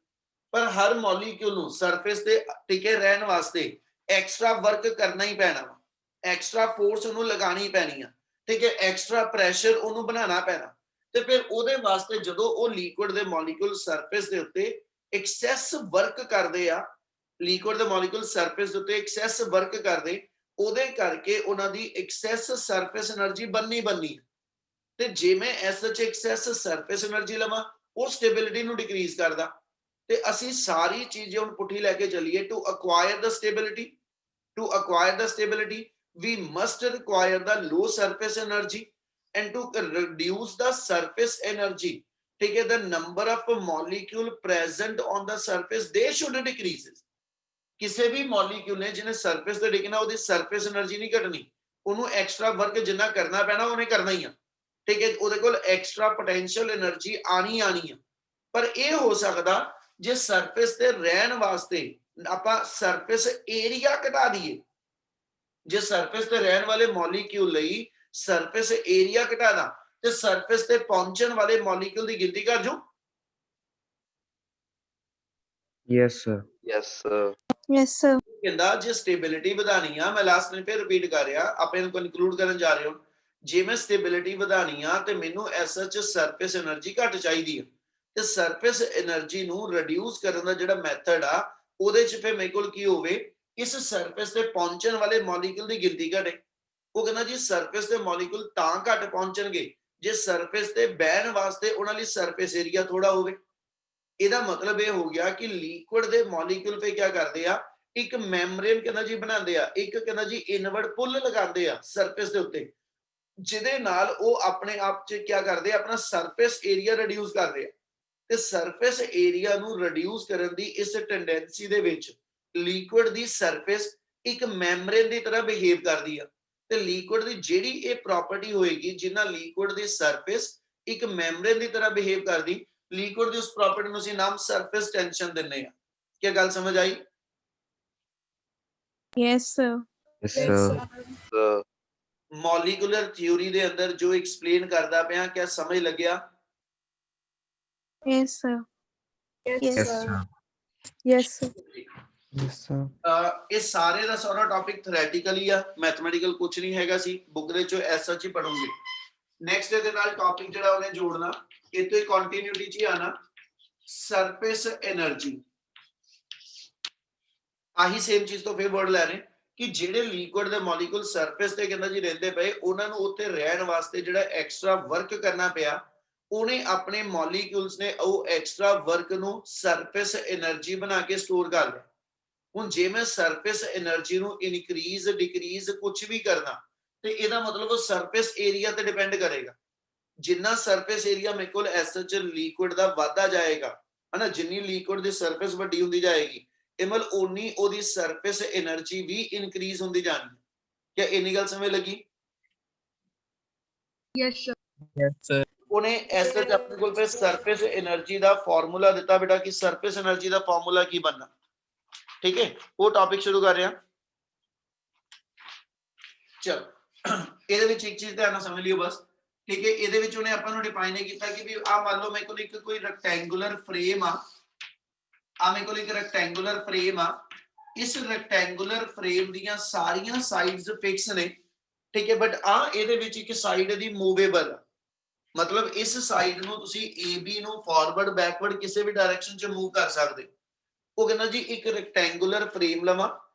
ਪਰ ਹਰ ਮੋਲੀਕੂਲ ਨੂੰ ਸਰਫੇਸ ਤੇ ਟਿਕੇ ਰਹਿਣ ਵਾਸਤੇ ਐਕਸਟਰਾ ਵਰਕ ਕਰਨਾ ਹੀ ਪੈਣਾ, ਐਕਸਟਰਾ ਫੋਰਸ ਉਹਨੂੰ ਲਗਾਣੀ ਪੈਣੀ ਆ, ਠੀਕ ਹੈ, ਐਕਸਟਰਾ ਪ੍ਰੈਸ਼ਰ ਉਹਨੂੰ ਬਣਾਉਣਾ ਪੈਣਾ। ਤੇ ਫਿਰ ਉਹਦੇ ਵਾਸਤੇ ਜਦੋਂ ਉਹ ਲਿਕੁਇਡ ਦੇ ਮੋਲੀਕੂਲ ਸਰਫੇਸ ਦੇ ਉੱਤੇ ਐਕਸੈਸ ਵਰਕ ਕਰਦੇ ਆ, ਲਿਕੁਇਡ ਦੇ ਮੋਲੀਕੂਲ ਸਰਫੇਸ ਦੇ ਉੱਤੇ ਐਕਸੈਸ ਵਰਕ ਕਰਦੇ, ਉਹਦੇ ਕਰਕੇ ਉਹਨਾਂ ਦੀ ਐਕਸੈਸ ਸਰਫੇਸ એનર્ਜੀ ਬਣਨੀ ਤੇ ਜੇ ਮੈਂ ਐਸਐਚ ਐਕਸੈਸ ਸਰਫੇਸ એનર્ਜੀ ਲਵਾਂ ਉਹ ਸਟੇਬਿਲਿਟੀ ਨੂੰ ਡਿਕਰੀਜ਼ ਕਰਦਾ। ਤੇ ਅਸੀਂ ਸਾਰੀ ਚੀਜ਼ ਹੁਣ ਪੁੱਠੀ ਲੈ ਕੇ ਚੱਲੀਏ, to acquire the stability we must require the low surface energy and to reduce the surface energy, ठीक है, the number of molecule present on the surface they should decrease। ਕਿਸੇ ਵੀ ਮੋਲੀਕਿਊਲ ਨੇ ਜਿਹਨੇ ਸਰਫੇਸ ਤੇ ਡਿੱਗਣਾ ਉਹਦੀ ਸਰਫੇਸ એનર્ਜੀ ਨਹੀਂ ਘਟਣੀ, ਉਹਨੂੰ extra work ਜਿੰਨਾ ਕਰਨਾ ਪੈਣਾ ਉਹਨੇ ਕਰਨਾ ਹੀ ਆ, ਠੀਕ ਹੈ, ਉਹਦੇ ਕੋਲ ਐਕਸਟਰਾ ਪੋਟੈਂਸ਼ੀਅਲ એનર્ਜੀ ਆਣੀ ਆ। ਪਰ ਇਹ ਹੋ ਸਕਦਾ ਜੇ ਸਰਫੇਸ ਤੇ ਰਹਿਣ ਵਾਸਤੇ ਆਪਾਂ ਸਰਫੇਸ ਏਰੀਆ ਘਟਾ ਦਈਏ, ਜੇ ਸਰਫੇਸ ਤੇ ਰਹਿਣ ਵਾਲੇ ਮੋਲੀਕਿਊਲ ਲਈ ਸਰਫੇਸ ਏਰੀਆ ਘਟਾਣਾ ਤੇ ਸਰਫੇਸ ਤੇ ਪਹੁੰਚਣ ਵਾਲੇ ਮੋਲੀਕਿਊਲ ਦੀ ਗਿਣਤੀ ਘਟ ਜੂ। Yes, sir. Yes, sir. ਕਹਿੰਦਾ ਜੇ ਸਟੇਬਿਲਿਟੀ ਵਧਾਣੀ ਆ, ਮੈਂ ਲਾਸਟ ਨੇ ਫਿਰ ਰਿਪੀਟ ਕਰ ਰਿਹਾ, ਆਪਾਂ ਇਹਨੂੰ ਕਨਕਲੂਡ ਕਰਨ ਜਾ ਰਹੇ ਹਾਂ। ਜੇ ਮੈਂ ਸਟੇਬਿਲਿਟੀ ਵਧਾਣੀ ਆ ਤੇ ਮੈਨੂੰ ਐਸਐਚ ਸਰਫੇਸ એનર્ਜੀ ਘੱਟ ਚਾਹੀਦੀ ਆ, ਤੇ ਸਰਫੇਸ એનર્ਜੀ ਨੂੰ ਰਿਡਿਊਸ ਕਰਨ ਦਾ ਜਿਹੜਾ ਮੈਥਡ ਆ ਉਹਦੇ ਚ ਫਿਰ ਮੇਰੇ ਕੋਲ ਕੀ ਹੋਵੇ, ਇਸ ਸਰਫੇਸ ਤੇ ਪਹੁੰਚਣ ਵਾਲੇ ਮੋਲੀਕਿਊਲ ਦੀ ਗਿਣਤੀ ਘਟੇ। ਉਹ ਕਹਿੰਦਾ ਜੀ ਸਰਫੇਸ ਤੇ ਮੋਲੀਕਿਊਲ ਤਾਂ ਘੱਟ ਪਹੁੰਚਣਗੇ ਜੇ ਸਰਫੇਸ ਤੇ ਬਹਿਣ ਵਾਸਤੇ ਉਹਨਾਂ ਲਈ ਸਰਫੇਸ ਏਰੀਆ ਥੋੜਾ ਹੋਵੇ। ਇਹਦਾ ਮਤਲਬ ਇਹ ਹੋ ਗਿਆ ਕਿ ਲਿਕੁਇਡ ਦੇ ਮੋਲੀਕਿਊਲ ਤੇ ਕੀ ਕਰਦੇ ਆ, ਇੱਕ ਮੈਮਬ੍ਰੇਨ ਕਹਿੰਦਾ ਜੀ ਬਣਾਉਂਦੇ ਆ, ਇੱਕ ਕਹਿੰਦਾ ਜੀ ਇਨਵਰਡ ਪੁੱਲ ਲਗਾਉਂਦੇ ਆ ਸਰਫੇਸ ਦੇ ਉੱਤੇ, ਜਿਹਦੇ ਨਾਲ ਉਹ ਆਪਣੇ ਆਪ ਚ ਕੀ ਕਰਦੇ ਆ, ਆਪਣਾ ਸਰਫੇਸ ਏਰੀਆ ਰਿਡਿਊਸ ਕਰਦੇ ਆ। ਤੇ ਸਰਫੇਸ ਏਰੀਆ ਨੂੰ ਰਿਡਿਊਸ ਕਰਨ ਦੀ ਇਸ ਟੈਂਡੈਂਸੀ ਦੇ ਵਿੱਚ ਲਿਕੁਇਡ ਦੀ ਸਰਫੇਸ ਇੱਕ ਮੈਮਬ੍ਰੇਨ ਦੀ ਤਰ੍ਹਾਂ ਬਿਹੇਵ ਕਰਦੀ ਆ। ਤੇ ਲਿਕੁਇਡ ਦੀ ਜਿਹੜੀ ਇਹ ਪ੍ਰਾਪਰਟੀ ਹੋਏਗੀ ਜਿੰਨਾ ਲਿਕੁਇਡ ਦੀ ਸਰਫੇਸ ਇੱਕ ਮੈਮਬ੍ਰੇਨ ਦੀ ਤਰ੍ਹਾਂ ਬਿਹੇਵ ਕਰਦੀ, ਲਿਕੁਇਡ ਦੀ ਉਸ ਪ੍ਰਾਪਰਟੀ ਨੂੰ ਅਸੀਂ ਨਾਮ ਸਰਫੇਸ ਟੈਂਸ਼ਨ ਦਿੰਨੇ ਆ। ਕੀ ਗੱਲ ਸਮਝ ਆਈ? Yes, sir. Yes, sir. Molecular theory ਦੇ ਅੰਦਰ ਜੋ ਐਕਸਪਲੇਨ ਕਰਦਾ ਪਿਆ, ਕਿਆ ਸਮਝ ਲੱਗਿਆ? Yes, sir. Yes, sir. Yes, sir. Yes, sir. ਇਹ ਸਾਰੇ ਦਾ ਸਾਰਾ ਟੌਪਿਕ ਥਿਓਰੈਟੀਕਲੀ ਆ, ਮੈਥਮੈਟੀਕਲ ਕੁਝ ਨਹੀਂ ਹੈਗਾ ਸੀ, ਬੁੱਕ ਦੇ ਚੋਂ ਐਸ ਸੱਚ ਹੀ ਪੜੋਗੇ। ਨੈਕਸਟ ਇਹਦੇ ਨਾਲ ਟੌਪਿਕ ਜਿਹੜਾ ਉਹਨੇ ਜੋੜਨਾ, ਇਹ ਤੋਂ ਹੀ ਕੰਟੀਨਿਊਟੀ ਚ ਹੀ ਆਣਾ, ਸਰਫੇਸ એનર્ਜੀ। ਆਹੀ ਸੇਮ ਚੀਜ਼ ਤੋਂ ਫਿਰ ਵਰਡ ਲੈ ਰਹੇ ਕਿ ਜਿਹੜੇ ਲਿਕੁਇਡ ਦੇ ਮੋਲੀਕੂਲ ਸਰਫੇਸ ਤੇ ਕਹਿੰਦਾ ਜੀ ਰਹਿੰਦੇ ਪਏ, ਉਹਨਾਂ ਨੂੰ ਉੱਥੇ ਰਹਿਣ ਵਾਸਤੇ ਜਿਹੜਾ ਐਕਸਟਰਾ ਵਰਕ ਕਰਨਾ ਪਿਆ, ਉਹਨੇ ਆਪਣੇ ਮੋਲੀਕਿਊਲਸ ਨੇ ਉਹ ਐਕਸਟਰਾ ਵਰਕ ਨੂੰ ਸਰਫੇਸ એનર્ਜੀ ਬਣਾ ਕੇ ਸਟੋਰ ਕਰ ਲਿਆ। ਹੁਣ ਜੇ ਮੈਂ ਸਰਫੇਸ એનર્ਜੀ ਨੂੰ ਇਨਕਰੀਜ਼ ਡਿਕਰੀਜ਼ ਕੁਝ ਵੀ ਕਰਨਾ ਤੇ ਇਹਦਾ ਮਤਲਬ ਉਹ ਸਰਫੇਸ ਏਰੀਆ ਤੇ ਡਿਪੈਂਡ ਕਰੇਗਾ। ਜਿੰਨਾ ਸਰਫੇਸ ਏਰੀਆ ਮੇਰੇ ਕੋਲ ਐਸਐਚ ਲਿਕੁਇਡ ਦਾ ਵਧਦਾ ਜਾਏਗਾ, ਹਨਾ, ਜਿੰਨੀ ਲਿਕੁਇਡ ਦੀ ਸਰਫੇਸ ਵੱਡੀ ਹੁੰਦੀ ਜਾਏਗੀ, ਇਮਲ ਓਨੀ ਉਹਦੀ ਸਰਫੇਸ એનર્ਜੀ ਵੀ ਇਨਕਰੀਜ਼ ਹੁੰਦੀ ਜਾਣੀ ਹੈ। ਕੀ ਇੰਨੀ ਗੱਲ ਸਮਝ ਲੱਗੀ? Yes, sir. Yes, sir. ਉਹਨੇ ਐਸਐਚ ਆਪਣੇ ਕੋਲ ਫਿਰ ਸਰਫੇਸ એનર્ਜੀ ਦਾ ਫਾਰਮੂਲਾ ਦਿੱਤਾ ਬੇਟਾ ਕਿ ਸਰਫੇਸ એનર્ਜੀ ਦਾ ਫਾਰਮੂਲਾ ਕੀ ਬਣਨਾ, ਠੀਕ ਹੈ। ਉਹ ਟੌਪਿਕ ਸ਼ੁਰੂ ਕਰ ਰਿਹਾ। ਚਲੋ ਇਹਦੇ ਵਿੱਚ ਇੱਕ ਚੀਜ਼ ਧਿਆਨ ਨਾਲ ਸਮਝ ਲਿਓ ਬਸ, ਠੀਕ ਹੈ। ਇਹਦੇ ਵਿੱਚ ਉਹਨੇ ਆਪਾਂ ਨੂੰ ਡਿਫਾਈਨ ਕੀਤਾ ਕਿ ਵੀ ਆ ਮੰਨ ਲਓ ਮੇਰੇ ਕੋਲ ਇੱਕ ਕੋਈ ਰੈਕਟੈਂਗੂਲਰ ਫਰੇਮ ਆ, ਮੇਰੇ ਕੋਲ ਇੱਕ ਰੈਕਟੈਂਗੂਲਰ ਫਰੇਮ ਆ, ਇਸ ਰੈਕਟੈਂਗੂਲਰ ਫਰੇਮ ਦੀਆਂ ਸਾਰੀਆਂ ਸਾਈਡਸ ਫਿਕਸ ਨੇ, ਠੀਕ ਹੈ, ਬਟ ਇਹਦੇ ਵਿੱਚ ਇੱਕ ਸਾਈਡ ਦੀ ਮੂਵੇਬਲ, ਮਤਲਬ ਇਸ ਸਾਈਡ ਨੂੰ ਤੁਸੀਂ AB ਨੂੰ ਫਾਰਵਰਡ ਬੈਕਵਰਡ ਕਿਸੇ ਵੀ ਡਾਇਰੈਕਸ਼ਨ 'ਚ ਮੂਵ ਕਰ ਸਕਦੇ। ਉਹ ਕਹਿੰਦਾ ਜੀ ਇੱਕ ਰੈਕਟੈਂਗੂਲਰ ਫਰੇਮ ਲਵਾਂ,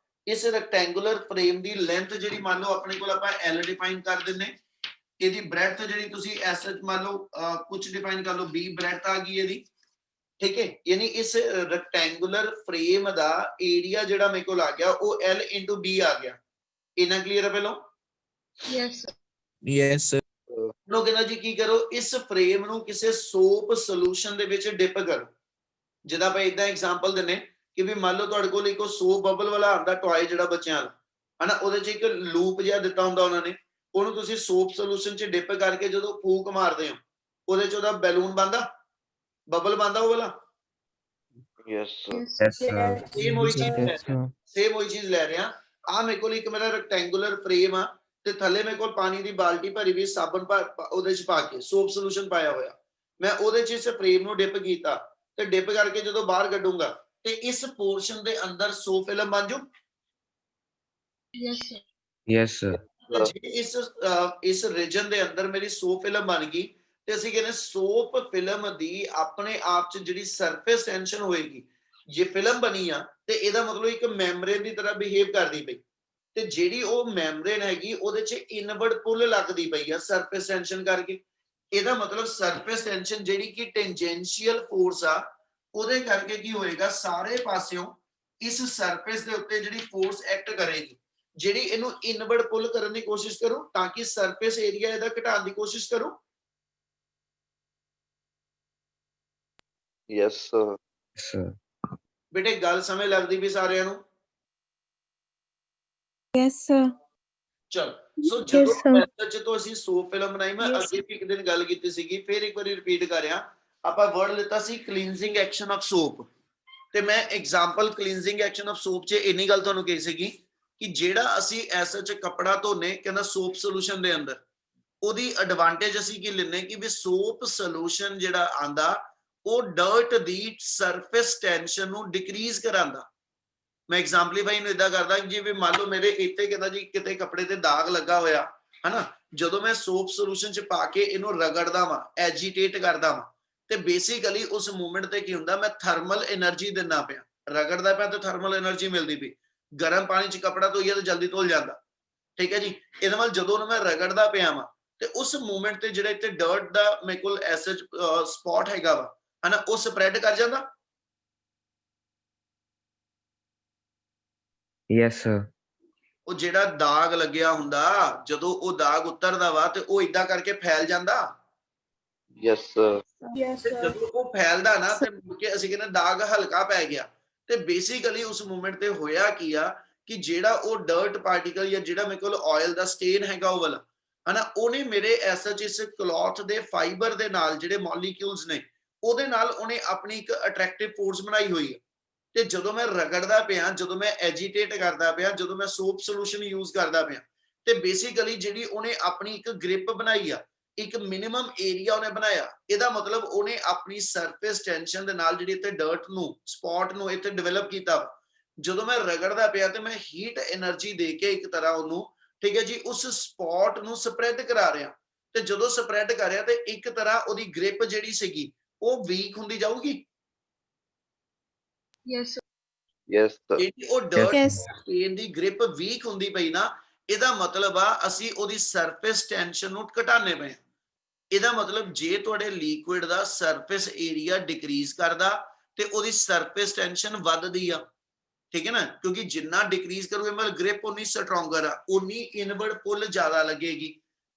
ਇਸ ਰੈਕਟੈਂਗੂਲਰ ਫਰੇਮ ਦੀ ਲੈਂਥ ਜਿਹੜੀ ਮੰਨ ਲਓ ਆਪਣੇ ਕੋਲ ਆਪਾਂ L ਡਿਫਾਈਨ ਕਰ ਦਿੰਨੇ, ਇਹਦੀ ਬ੍ਰੈਡਥ ਜਿਹੜੀ ਤੁਸੀਂ ਐਸ ਮੰਨ ਲਓ ਕੁਝ ਡਿਫਾਈਨ ਕਰ ਲਓ B ਬ੍ਰੈਡਥ ਆ ਗਈ ਇਹਦੀ, ਠੀਕ ਹੈ। ਯਾਨੀ ਇਸ ਰੈਕਟੈਂਗੂਲਰ ਫਰੇਮ ਦਾ ਏਰੀਆ ਜਿਹੜਾ ਮੇਰੇ ਕੋਲ ਆ ਗਿਆ ਉਹ L into B ਆ ਗਿਆ। ਇਹਨਾਂ ਕਲੀਅਰ ਹੈ ਪਹਿਲਾਂ? Yes, sir. Yes, sir. ਲੋ ਕਹਿੰਦਾ ਜੀ ਕੀ ਕਰੋ, ਇਸ ਫਰੇਮ ਨੂੰ ਕਿਸੇ ਸੋਪ ਸੋਲੂਸ਼ਨ ਦੇ ਵਿੱਚ ਡਿਪ ਕਰੋ। ਜਿੱਦਾਂ ਆਪਾਂ ਇਦਾਂ ਐਗਜ਼ਾਮਪਲ ਦਿੰਨੇ ਕਿ ਵੀ ਮੰਨ ਲਓ ਤੁਹਾਡੇ ਕੋਲ ਇੱਕ ਸੋਪ ਬਬਲ ਵਾਲਾ ਆਉਂਦਾ ਟੌਏ ਜਿਹੜਾ ਬੱਚਿਆਂ ਦਾ, ਹਨਾ, ਉਹਦੇ 'ਚ ਇੱਕ ਲੂਪ ਜਿਹਾ ਦਿੱਤਾ ਹੁੰਦਾ ਉਹਨਾਂ ਨੇ, ਉਹਨੂੰ ਤੁਸੀਂ ਸੋਪ ਸੋਲੂਸ਼ਨ 'ਚ ਡਿਪ ਕਰਕੇ ਜਦੋਂ ਫੂਕ ਮਾਰਦੇ ਹੋ ਉਹਦੇ 'ਚ ਉਹਦਾ ਬੈਲੂਨ ਬਣਦਾ, ਬਬਲ ਬਣਦਾ ਉਹ ਵਾਲਾ, Yes, sir. Yes. Yes, sir. Same ਉਹੀ ਚੀਜ਼ ਲੈ Yes, ਰਿਹਾ sir. ਸੇਮ ਉਹੀ ਚੀਜ਼ ਲੈ ਰਿਹਾ ਆ ਮੇਰੇ ਕੋਲ ਇੱਕ ਮੇਰਾ ਰੈਕਟੈਂਗੂਲਰ ਫਰੇਮ ਆ ਤੇ ਥੱਲੇ ਮੇਰੇ ਕੋਲ ਪਾਣੀ ਦੀ ਬਾਲਟੀ ਭਰੀ ਵੀ ਸਾਬਣ ਉਹਦੇ ਚ ਪਾ ਕੇ ਸੋਪ ਸੋਲੂਸ਼ਨ ਪਾਇਆ ਹੋਇਆ ਮੈਂ ਉਹਦੇ ਚ ਇਸ ਫਰੇਮ ਨੂੰ ਡਿਪ ਕੀਤਾ ਤੇ ਡਿਪ ਕਰਕੇ ਜਦੋਂ ਬਾਹਰ ਕੱਢੂੰਗਾ ਤੇ ਇਸ ਪੋਰਸ਼ਨ ਦੇ ਅੰਦਰ ਸੋਪ ਫਿਲਮ ਬਣ ਜੂ Yes, sir. Yes, sir. ਤੇ ਜੇ ਇਸ ਰੀਜਨ ਦੇ ਅੰਦਰ ਮੇਰੀ ਸੋਪ ਫਿਲਮ ਬਣ ਗਈ ਤੇ ਅਸੀਂ ਕਹਿੰਦੇ ਸੋਪ ਫਿਲਮ ਦੀ ਆਪਣੇ ਆਪ ਚ ਜਿਹੜੀ ਸਰਫੇਸ ਟੈਂਸ਼ਨ ਹੋਏਗੀ ਜੇ ਫਿਲਮ ਬਣੀ ਆ ਤੇ ਇਹਦਾ ਮਤਲਬ ਇੱਕ ਮੈਮਬ੍ਰੇਨ ਦੀ ਤਰ੍ਹਾਂ ਬਿਹੇਵ ਕਰਦੀ ਪਈ ਤੇ ਜਿਹੜੀ ਉਹ ਮੈਮਬ੍ਰੇਨ ਹੈਗੀ ਉਹਦੇ ਚ ਇਨਵਰਡ ਪੁੱਲ ਲੱਗਦੀ ਪਈ ਆ ਸਰਫੇਸ ਟੈਂਸ਼ਨ ਕਰਕੇ ਇਹਦਾ ਮਤਲਬ ਸਰਫੇਸ ਟੈਂਸ਼ਨ ਜਿਹੜੀ ਕਿ ਟੈਂਜੈਂਸ਼ੀਅਲ ਫੋਰਸ ਆ ਉਹਦੇ ਕਰਕੇ ਕੀ ਹੋਏਗਾ ਸਾਰੇ ਪਾਸਿਓਂ ਇਸ ਸਰਫੇਸ ਦੇ ਉੱਤੇ ਜਿਹੜੀ ਫੋਰਸ ਐਕਟ ਕਰੇਗੀ ਜਿਹੜੀ ਇਹਨੂੰ ਇਨਵਰਡ ਪੁੱਲ ਕਰਨ ਦੀ ਕੋਸ਼ਿਸ਼ ਕਰੂ ਤਾਂ ਕਿ ਸਰਫੇਸ ਏਰੀਆ ਇਹਦਾ ਘਟਾਉਣ ਦੀ ਕੋਸ਼ਿਸ਼ ਕਰੂ Yes, sir. Sir. ਬੇਟੇ ਗੱਲ ਸਮਝ ਲੱਗਦੀ ਵੀ ਸਾਰਿਆਂ ਨੂੰ Yes, sir. ਚਲ ਸੋ Yes, ਜਦੋਂ sir. ਮੈਥਡ ਤੋਂ ਅਸੀਂ ਸੋਪ ਫਿਲਮ ਬਣਾਈ ਮੈਂ Yes, ਅੱਗੇ ਵੀ ਇੱਕ ਦਿਨ ਗੱਲ ਕੀਤੀ ਸੀਗੀ ਫਿਰ ਇੱਕ ਵਾਰੀ ਰਿਪੀਟ ਕਰਿਆ ਆਪਾਂ ਵਰਡ ਲਿੱਤਾ ਸੀ ਕਲੀਨਜ਼ਿੰਗ ਐਕਸ਼ਨ ਆਫ ਸੋਪ ਤੇ ਮੈਂ example cleansing action of soap 'ਚ ਇੰਨੀ ਗੱਲ ਤੁਹਾਨੂੰ ਕਹੀ ਸੀਗੀ ਕਿ ਜਿਹੜਾ ਅਸੀਂ ਐਸਾ ਚ ਕੱਪੜਾ ਧੋਨੇ ਕਹਿੰਦਾ ਸੋਪ ਸੋਲੂਸ਼ਨ ਦੇ ਅੰਦਰ ਉਹਦੀ ਐਡਵਾਂਟੇਜ ਅਸੀਂ ਕੀ ਲੈਨੇ ਕਿ ਵੀ ਸੋਪ ਸੋਲੂਸ਼ਨ ਜਿਹੜਾ ਆਂਦਾ ਉਹ ਡਰਟ ਦੀ ਸਰਫੇਸ ਟੈਂਸ਼ਨ ਨੂੰ ਡਿਕਰੀਜ਼ ਕਰਾਂਦਾ ਮੈਂ ਐਗਜ਼ਾਮਪਲੀਫਾਈ ਨੂੰ ਇਦਾਂ ਕਰਦਾ ਕਿ ਜਿਵੇਂ ਮੰਨ ਲਓ ਮੇਰੇ ਇੱਥੇ ਕਹਿੰਦਾ ਜੀ ਕਿਤੇ ਕੱਪੜੇ ਤੇ ਦਾਗ ਲੱਗਾ ਹੋਇਆ ਹਨਾ ਜਦੋਂ ਮੈਂ ਸੋਪ ਸੋਲੂਸ਼ਨ ਚ ਪਾ ਕੇ ਇਹਨੂੰ ਰਗੜਦਾ ਵਾਂ ਐਜੀਟੇਟ ਕਰਦਾ ਵਾਂ ਤੇ ਬੇਸਿਕਲੀ ਉਸ ਮੂਵਮੈਂਟ ਤੇ ਕੀ ਹੁੰਦਾ ਮੈਂ ਥਰਮਲ એનર્ਜੀ ਦਿੰਦਾ ਪਿਆ ਰਗੜਦਾ ਪਿਆ ਤੇ ਥਰਮਲ એનર્ਜੀ ਮਿਲਦੀ ਪਈ ਗਰਮ ਪਾਣੀ ਚ ਕੱਪੜਾ ਧੋਈਏ ਤਾਂ ਜਲਦੀ ਧੁਲ ਜਾਂਦਾ ਠੀਕ ਹੈ ਜੀ ਇਹਦੇ ਨਾਲ ਜਦੋਂ ਮੈਂ ਰਗੜਦਾ ਪਿਆ ਵਾਂ ਤੇ ਉਸ ਮੂਵਮੈਂਟ ਤੇ ਜਿਹੜਾ ਇੱਥੇ ਡਰਟ ਦਾ ਮੇਰੇ ਕੋਲ ਐਸਐਚ ਸਪੌਟ ਹੈਗਾ ਵਾ ਹਨਾ ਉਹ ਸਪਰੈਡ ਕਰ ਜਾਂਦਾ Yes, sir. ਉਹ ਜਿਹੜਾ ਦਾਗ ਲੱਗਿਆ ਹੁੰਦਾ ਜਦੋਂ ਉਹ ਦਾਗ ਉਤਰਦਾ ਵਾ ਤੇ ਉਹ ਇਦਾਂ ਕਰਕੇ ਫੈਲ ਜਾਂਦਾ Yes, sir. Yes, ਤੇ sir. ਜਦੋਂ ਉਹ ਫੈਲਦਾ ਨਾ ਤੇ ਮੁੜ ਕੇ ਅਸੀਂ ਕਹਿੰਦੇ ਦਾਗ ਹਲਕਾ ਪੈ ਗਿਆ ਤੇ ਬੇਸਿਕਲੀ ਉਸ ਮੂਵਮੈਂਟ ਤੇ ਹੋਇਆ ਕੀ ਆ ਕਿ ਜਿਹੜਾ ਉਹ ਡਰਟ ਪਾਰਟੀਕਲ ਜਾਂ ਜਿਹੜਾ ਮੇਰੇ ਕੋਲ ਆਇਲ ਦਾ ਸਟੇਨ ਹੈਗਾ ਉਹ ਵਾਲਾ ਹਨਾ ਉਹਨੇ ਮੇਰੇ ਐਸਐਚ ਇਸ ਕਲੌਥ ਦੇ ਫਾਈਬਰ ਦੇ ਨਾਲ ਜਿਹੜੇ ਮੋਲੀਕਿਊਲਸ ਨੇ ਉਹਦੇ ਨਾਲ ਉਹਨੇ ਆਪਣੀ ਇੱਕ ਅਟਰੈਕਟਿਵ ਫੋਰਸ ਬਣਾਈ ਹੋਈ ਹੈ ਤੇ ਜਦੋਂ ਮੈਂ ਰਗੜਦਾ ਪਿਆ ਜਦੋਂ ਮੈਂ ਐਜੀਟੇਟ ਕਰਦਾ ਪਿਆ ਜਦੋਂ ਮੈਂ ਸੋਪ ਸੋਲੂਸ਼ਨ ਯੂਜ਼ ਕਰਦਾ ਪਿਆ ਤੇ ਬੇਸਿਕਲੀ ਜਿਹੜੀ ਉਹਨੇ ਆਪਣੀ ਇੱਕ ਗ੍ਰਿਪ ਬਣਾਈ ਆ ਇੱਕ ਮਿਨੀਮਮ ਏਰੀਆ ਉਹਨੇ ਬਣਾਇਆ ਇਹਦਾ ਮਤਲਬ ਉਹਨੇ ਆਪਣੀ ਸਰਫੇਸ ਟੈਂਸ਼ਨ ਦੇ ਨਾਲ ਜਿਹੜੀ ਇੱਥੇ ਡਰਟ ਨੂੰ ਸਪੌਟ ਨੂੰ ਇੱਥੇ ਡਿਵੈਲਪ ਕੀਤਾ ਜਦੋਂ ਮੈਂ ਰਗੜਦਾ ਪਿਆ ਤੇ ਮੈਂ ਹੀਟ એનર્ਜੀ ਦੇ ਕੇ ਇੱਕ ਤਰ੍ਹਾਂ ਉਹਨੂੰ ਠੀਕ ਹੈ ਜੀ ਉਸ ਸਪੌਟ ਨੂੰ ਸਪਰੈਡ ਕਰਾ ਰਿਹਾ ਤੇ ਜਦੋਂ ਸਪਰੈਡ ਕਰ ਰਿਹਾ ਤੇ ਇੱਕ ਤਰ੍ਹਾਂ ਉਹਦੀ ਗ੍ਰਿਪ ਜਿਹੜੀ ਸੀਗੀ ਉਹ ਵੀਕ ਹੁੰਦੀ ਜਾਊਗੀ Yes, sir. Yes, sir. ਜਿਹੜੀ ਉਹ ਡਰਟ Yes. ਸਟੇਨ ਦੀ ਗ੍ਰਿਪ ਵੀਕ ਹੁੰਦੀ ਪਈ ਨਾ ਇਹਦਾ ਮਤਲਬ ਆ ਅਸੀਂ ਉਹਦੀ ਸਰਫੇਸ ਟੈਂਸ਼ਨ ਨੂੰ ਘਟਾਣੇ ਪਏ ਇਹਦਾ ਮਤਲਬ ਜੇ ਤੁਹਾਡੇ ਲਿਕੁਇਡ ਦਾ ਸਰਫੇਸ ਏਰੀਆ ਡਿਕਰੀਜ਼ ਕਰਦਾ ਤੇ ਉਹਦੀ ਸਰਫੇਸ ਟੈਂਸ਼ਨ ਵੱਧਦੀ ਆ ਠੀਕ ਹੈ ਨਾ ਕਿਉਂਕਿ ਜਿੰਨਾ ਡਿਕਰੀਜ਼ ਕਰੋਗੇ ਮਤਲਬ ਗ੍ਰਿਪ ਉਨੀ ਸਟਰੋਂਗਰ ਆ ਉਨੀ ਇਨਵਰਡ ਪੁੱਲ ਜ਼ਿਆਦਾ ਲੱਗੇਗੀ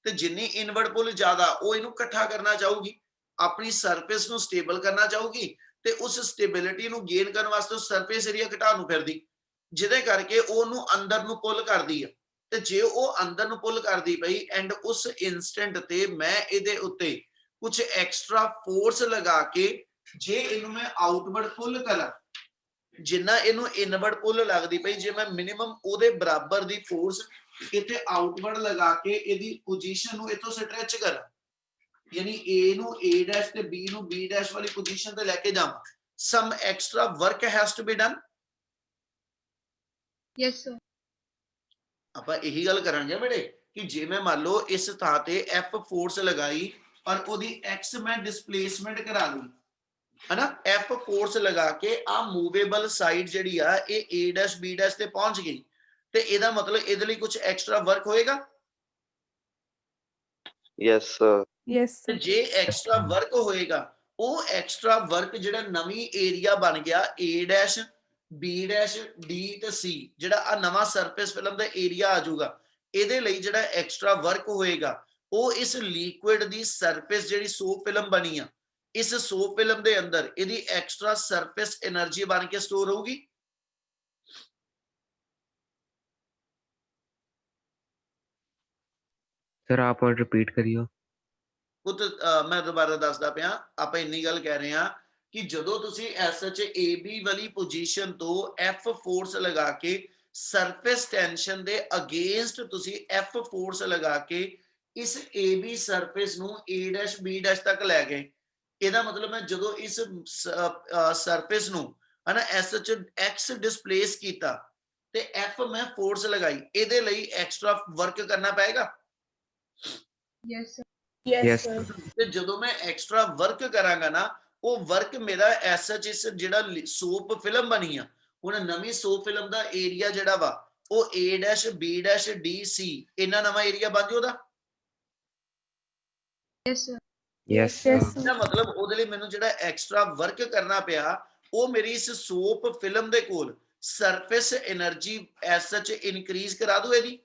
ਤੇ ਜਿੰਨੀ ਇਨਵਰਡ ਪੁੱਲ ਜ਼ਿਆਦਾ ਉਹ ਇਹਨੂੰ ਇਕੱਠਾ ਕਰਨਾ ਚਾਹੂਗੀ ਆਪਣੀ ਸਰਫੇਸ ਨੂੰ ਸਟੇਬਲ ਕਰਨਾ ਚਾਹੂਗੀ ਤੇ ਉਸ ਸਟੇਬਿਲਿਟੀ ਨੂੰ ਗੇਨ ਕਰਨ ਵਾਸਤੇ ਸਰਫੇਸ ਏਰੀਆ ਘਟਾਉਣ ਨੂੰ ਫਿਰਦੀ ਜਿਹਦੇ ਕਰਕੇ ਉਹਨੂੰ ਅੰਦਰ ਨੂੰ ਪੁੱਲ ਕਰਦੀ ਆ ਤੇ ਜੇ ਉਹ ਅੰਦਰ ਨੂੰ ਪੁੱਲ ਕਰਦੀ ਪਈ ਐਂਡ ਉਸ ਇਨਸਟੈਂਟ ਤੇ ਮੈਂ ਇਹਦੇ ਉੱਤੇ ਕੁਝ ਐਕਸਟਰਾ ਫੋਰਸ ਲਗਾ ਕੇ ਜੇ ਇਹਨੂੰ ਮੈਂ ਆਊਟਵਰਡ ਪੁੱਲ ਕਰਾਂ ਜਿੰਨਾ ਇਹਨੂੰ ਇਨਵਰਡ ਪੁੱਲ ਲੱਗਦੀ ਪਈ ਜੇ ਮੈਂ ਮਿਨੀਮਮ ਉਹਦੇ ਬਰਾਬਰ ਦੀ ਫੋਰਸ ਇੱਥੇ ਆਊਟਵਰਡ ਲਗਾ ਕੇ ਇਹਦੀ ਪੋਜੀਸ਼ਨ ਨੂੰ ਇੱਥੋਂ ਸਟ੍ਰੈਚ ਕਰਾਂ ਯਾਨੀ A ਨੂੰ A' ਤੇ B ਨੂੰ B' ਵਾਲੀ ਪੋਜੀਸ਼ਨ ਤੇ ਲੈ ਕੇ ਜਾਵਾਂ some extra work has to be done Yes, sir. ਆਪਾਂ ਇਹੀ ਗੱਲ ਕਰਾਂਗੇ ਬੇਟੇ ਕਿ ਜੇ ਮੈਂ ਮੰਨ ਲਓ ਇਸ ਥਾਂ ਤੇ F ਫੋਰਸ ਲਗਾਈ ਔਰ ਉਹਦੀ X ਮੈਂ ਡਿਸਪਲੇਸਮੈਂਟ ਕਰਾ ਲਈ ਹਨਾ F ਫੋਰਸ ਲਗਾ ਕੇ ਆ ਮੂਵੇਬਲ ਸਾਈਡ ਜਿਹੜੀ ਆ ਇਹ A' B' ਤੇ ਪਹੁੰਚ ਗਈ ਤੇ ਇਹਦਾ ਮਤਲਬ ਇਹਦੇ ਲਈ ਕੁਝ ਐਕਸਟਰਾ ਵਰਕ ਹੋਏਗਾ Yes, sir. Yes, ਤੇ sir. ਜੇ ਐਕਸਟਰਾ ਵਰਕ ਹੋਏਗਾ ਉਹ ਐਕਸਟਰਾ ਵਰਕ ਜਿਹੜਾ ਨਵੀਂ ਏਰੀਆ ਬਣ ਗਿਆ A' B' D ਤੇ C ਜਿਹੜਾ ਆ ਨਵਾਂ ਸਰਫੇਸ ਫਿਲਮ ਦਾ ਏਰੀਆ ਆ ਜਾਊਗਾ ਇਹਦੇ ਲਈ ਜਿਹੜਾ ਐਕਸਟਰਾ ਵਰਕ ਹੋਏਗਾ ਉਹ ਇਸ ਲਿਕੁਇਡ ਦੀ ਸਰਫੇਸ ਜਿਹੜੀ ਸੋਪ ਫਿਲਮ ਬਣੀ ਆ ਇਸ ਸੋਪ ਫਿਲਮ ਦੇ ਅੰਦਰ ਇਹਦੀ ਐਕਸਟਰਾ ਸਰਫੇਸ એનર્ਜੀ ਬਣ ਕੇ ਸਟੋਰ ਹੋਊਗੀ Sir, आप और repeat करियो. ਉਹ ਮੈਂ ਦੁਬਾਰਾ ਦੱਸਦਾ ਪਿਆ ਆਪਾਂ ਇੰਨੀ ਗੱਲ ਕਹਿ ਰਹੇ ਆ ਕਿ ਜਦੋਂ ਤੁਸੀਂ ਐਸਐਚ ਏਬੀ ਵਾਲੀ ਪੋਜੀਸ਼ਨ ਤੋਂ ਐਫ ਫੋਰਸ ਲਗਾ ਕੇ ਸਰਫੇਸ ਟੈਂਸ਼ਨ ਦੇ ਅਗੇਂਸਟ ਤੁਸੀਂ ਐਫ ਫੋਰਸ ਲਗਾ ਕੇ ਇਸ ਏਬੀ ਸਰਫੇਸ ਨੂੰ ਏ ਡੈਸ਼ ਬੀ ਡੈਸ਼ ਤੱਕ ਲੈ ਗਏ, ਇਹਦਾ ਮਤਲਬ ਹੈ ਜਦੋਂ ਇਸ ਸਰਫੇਸ ਨੂੰ ਹਨਾ ਐਸਐਚ ਐਕਸ ਡਿਸਪਲੇਸ ਕੀਤਾ ਤੇ ਐਫ ਮੈਂ ਫੋਰਸ ਲਗਾਈ, ਇਹਦੇ ਲਈ ਐਕਸਟਰਾ ਵਰਕ ਕਰਨਾ ਪਏਗਾ। Yes, sir. Yes, sir. ਤੇ ਜਦੋਂ ਮੈਂ ਐਕਸਟਰਾ ਵਰਕ ਕਰਾਂਗਾ ਨਾ, ਉਹ ਵਰਕ ਮੇਰਾ ਐਸਐਚ ਇਸ ਜਿਹੜਾ ਸੋਪ ਫਿਲਮ ਬਣੀ ਆ, ਹੁਣ ਨਵੀਂ ਸੋਪ ਫਿਲਮ ਦਾ ਏਰੀਆ ਜਿਹੜਾ ਵਾ ਉਹ A dash B dash D C ਇੰਨਾ ਨਵਾਂ ਏਰੀਆ ਬਣ ਜਾਊ ਉਹਦਾ। Yes, sir. Yes, sir. ਇਹਦਾ ਮਤਲਬ ਉਹਦੇ ਲਈ ਮੈਨੂੰ ਜਿਹੜਾ ਐਕਸਟਰਾ ਵਰਕ ਕਰਨਾ ਪਿਆ ਉਹ ਮੇਰੀ ਇਸ ਸੋਪ ਫਿਲਮ ਦੇ ਕੋਲ ਸਰਫੇਸ એનર્ਜੀ ਐਸਐਚ ਇਨਕਰੀਜ਼ ਕਰਾ ਦੂ ਇਹਦੀ।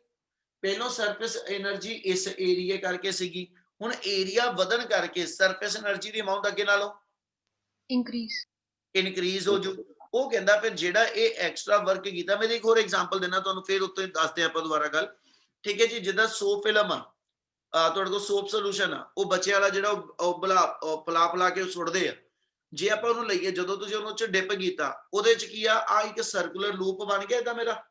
ਪਹਿਲਾਂ ਸਰਫੇਸ એનર્ਜੀ ਇਸ ਏਰੀਏ ਕਰਕੇ ਸੀਗੀ, ਹੁਣ ਏਰੀਆ ਵਧਣ ਕਰਕੇ ਸਰਫੇਸ એનર્ਜੀ ਦੀ ਅਮਾਉਂਟ ਅੱਗੇ ਨਾਲੋਂ Increase. ਇਨਕਰੀਜ਼ ਹੋ ਜੂ। ਉਹ ਕਹਿੰਦਾ ਫਿਰ ਜਿਹੜਾ ਇਹ ਐਕਸਟਰਾ ਵਰਕ ਕੀਤਾ, ਮੈਂ ਇੱਕ ਹੋਰ ਐਗਜ਼ਾਮਪਲ ਦੇਣਾ ਤੁਹਾਨੂੰ, ਫਿਰ ਉੱਤੇ ਦੱਸਦੇ ਆਪਾਂ ਦੁਬਾਰਾ ਗੱਲ, ਠੀਕ ਹੈ ਜੀ। ਜਿੱਦਾਂ ਸੋਪ ਫਿਲਮ ਆ, ਤੁਹਾਡੇ ਕੋਲ ਸੋਪ ਸੋਲੂਸ਼ਨ ਆ, ਉਹ ਬੱਚਿਆਂ ਵਾਲਾ ਜਿਹੜਾ ਪਲਾ ਕੇ ਸੁੱਟਦੇ ਆ, ਜੇ ਆਪਾਂ ਉਹਨੂੰ ਲਈਏ ਜਦੋਂ ਤੁਸੀਂ ਉਹਨੂੰ ਚ ਡਿਪ ਕੀਤਾ, ਉਹਦੇ ਚ ਕੀ ਆ ਇੱਕ ਸਰਕੂਲਰ ਲੂਪ ਬਣ ਗਿਆ ਇਹਦਾ ਮੇਰਾ।